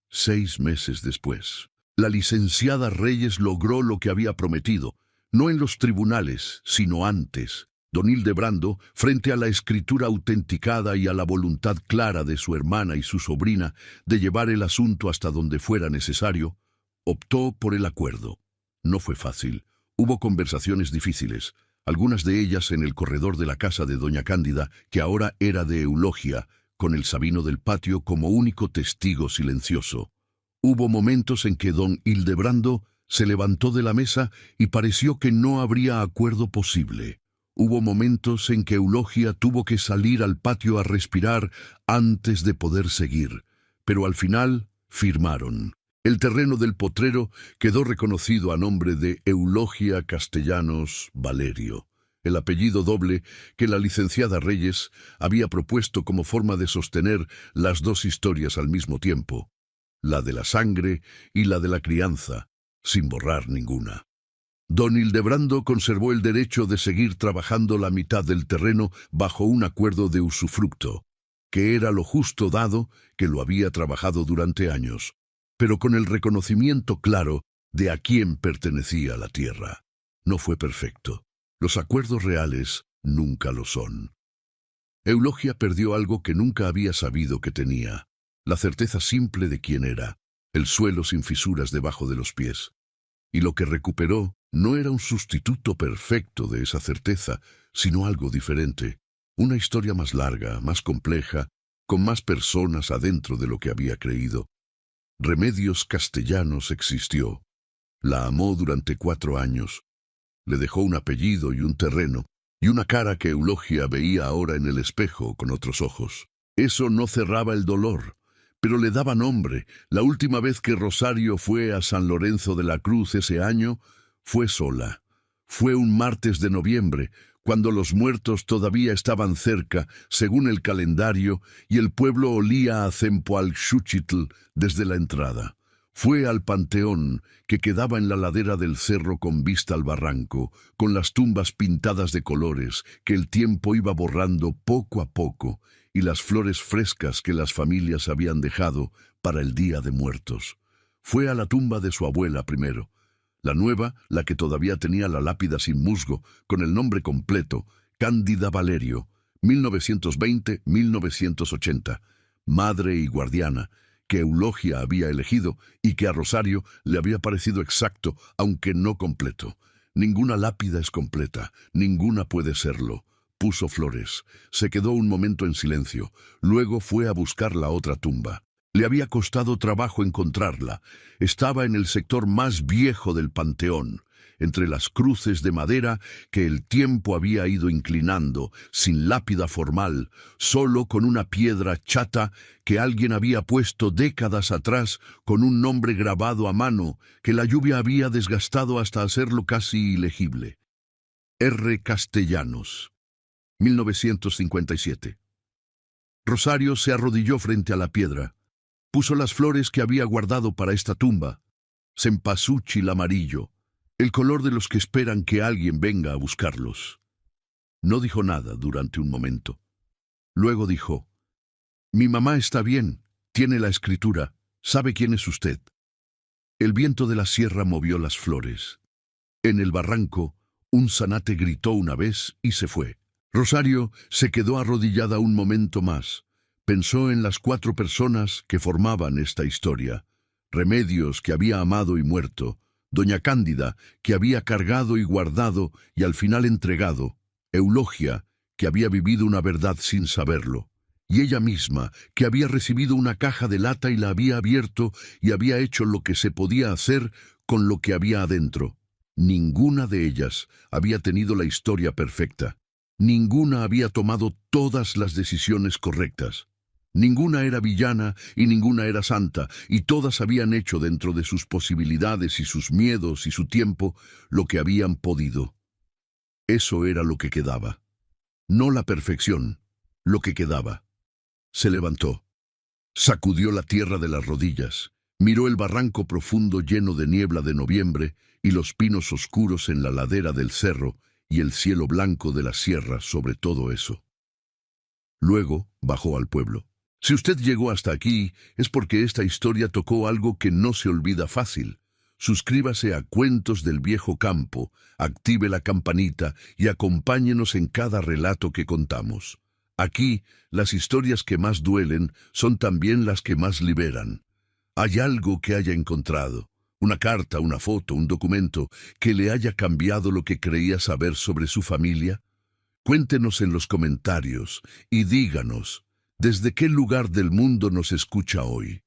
6 meses después, la licenciada Reyes logró lo que había prometido, no en los tribunales, sino antes. Don Hildebrando, frente a la escritura autenticada y a la voluntad clara de su hermana y su sobrina de llevar el asunto hasta donde fuera necesario, optó por el acuerdo. No fue fácil. Hubo conversaciones difíciles, algunas de ellas en el corredor de la casa de doña Cándida, que ahora era de Eulogia, con el sabino del patio como único testigo silencioso. Hubo momentos en que don Hildebrando se levantó de la mesa y pareció que no habría acuerdo posible. Hubo momentos en que Eulogia tuvo que salir al patio a respirar antes de poder seguir, pero al final firmaron. El terreno del potrero quedó reconocido a nombre de Eulogia Castellanos Valerio, el apellido doble que la licenciada Reyes había propuesto como forma de sostener las 2 historias al mismo tiempo, la de la sangre y la de la crianza, sin borrar ninguna. Don Hildebrando conservó el derecho de seguir trabajando la mitad del terreno bajo un acuerdo de usufructo. que era lo justo dado que lo había trabajado durante años, pero con el reconocimiento claro de a quién pertenecía la tierra. No fue perfecto. Los acuerdos reales nunca lo son. Eulogia perdió algo que nunca había sabido que tenía, la certeza simple de quién era, el suelo sin fisuras debajo de los pies. Y lo que recuperó no era un sustituto perfecto de esa certeza, sino algo diferente, una historia más larga, más compleja, con más personas adentro de lo que había creído. Remedios Castellanos existió. La amó durante 4 años. Le dejó un apellido y un terreno, y una cara que Eulogia veía ahora en el espejo con otros ojos. Eso no cerraba el dolor, pero le daba nombre. La última vez que Rosario fue a San Lorenzo de la Cruz ese año, fue sola. Fue un martes de noviembre, cuando los muertos todavía estaban cerca, según el calendario, y el pueblo olía a Zempoalxuchitl desde la entrada. Fue al panteón, que quedaba en la ladera del cerro con vista al barranco, con las tumbas pintadas de colores que el tiempo iba borrando poco a poco, y las flores frescas que las familias habían dejado para el Día de Muertos. Fue a la tumba de su abuela primero. La nueva, la que todavía tenía la lápida sin musgo, con el nombre completo, Cándida Valerio, 1920-1980, madre y guardiana, que Eulogia había elegido y que a Rosario le había parecido exacto, aunque no completo. Ninguna lápida es completa, ninguna puede serlo. Puso flores, se quedó un momento en silencio, luego fue a buscar la otra tumba. Le había costado trabajo encontrarla. Estaba en el sector más viejo del panteón, entre las cruces de madera que el tiempo había ido inclinando, sin lápida formal, solo con una piedra chata que alguien había puesto décadas atrás con un nombre grabado a mano que la lluvia había desgastado hasta hacerlo casi ilegible. R. Castellanos, 1957. Rosario se arrodilló frente a la piedra. Puso las flores que había guardado para esta tumba, cempasúchil amarillo, el color de los que esperan que alguien venga a buscarlos. No dijo nada durante un momento. Luego dijo: «Mi mamá está bien, tiene la escritura, sabe quién es usted». El viento de la sierra movió las flores. En el barranco, un zanate gritó una vez y se fue. Rosario se quedó arrodillada un momento más. Pensó en las 4 personas que formaban esta historia. Remedios, que había amado y muerto. Doña Cándida, que había cargado y guardado y al final entregado. Eulogia, que había vivido una verdad sin saberlo. Y ella misma, que había recibido una caja de lata y la había abierto y había hecho lo que se podía hacer con lo que había adentro. Ninguna de ellas había tenido la historia perfecta. Ninguna había tomado todas las decisiones correctas. Ninguna era villana y ninguna era santa, y todas habían hecho dentro de sus posibilidades y sus miedos y su tiempo lo que habían podido. Eso era lo que quedaba. No la perfección, lo que quedaba. Se levantó. Sacudió la tierra de las rodillas. Miró el barranco profundo lleno de niebla de noviembre y los pinos oscuros en la ladera del cerro y el cielo blanco de la sierra sobre todo eso. Luego bajó al pueblo. Si usted llegó hasta aquí, es porque esta historia tocó algo que no se olvida fácil. Suscríbase a Cuentos del Viejo Campo, active la campanita y acompáñenos en cada relato que contamos. Aquí, las historias que más duelen son también las que más liberan. ¿Hay algo que haya encontrado? Una carta, una foto, un documento que le haya cambiado lo que creía saber sobre su familia? Cuéntenos en los comentarios y díganos, ¿desde qué lugar del mundo nos escucha hoy?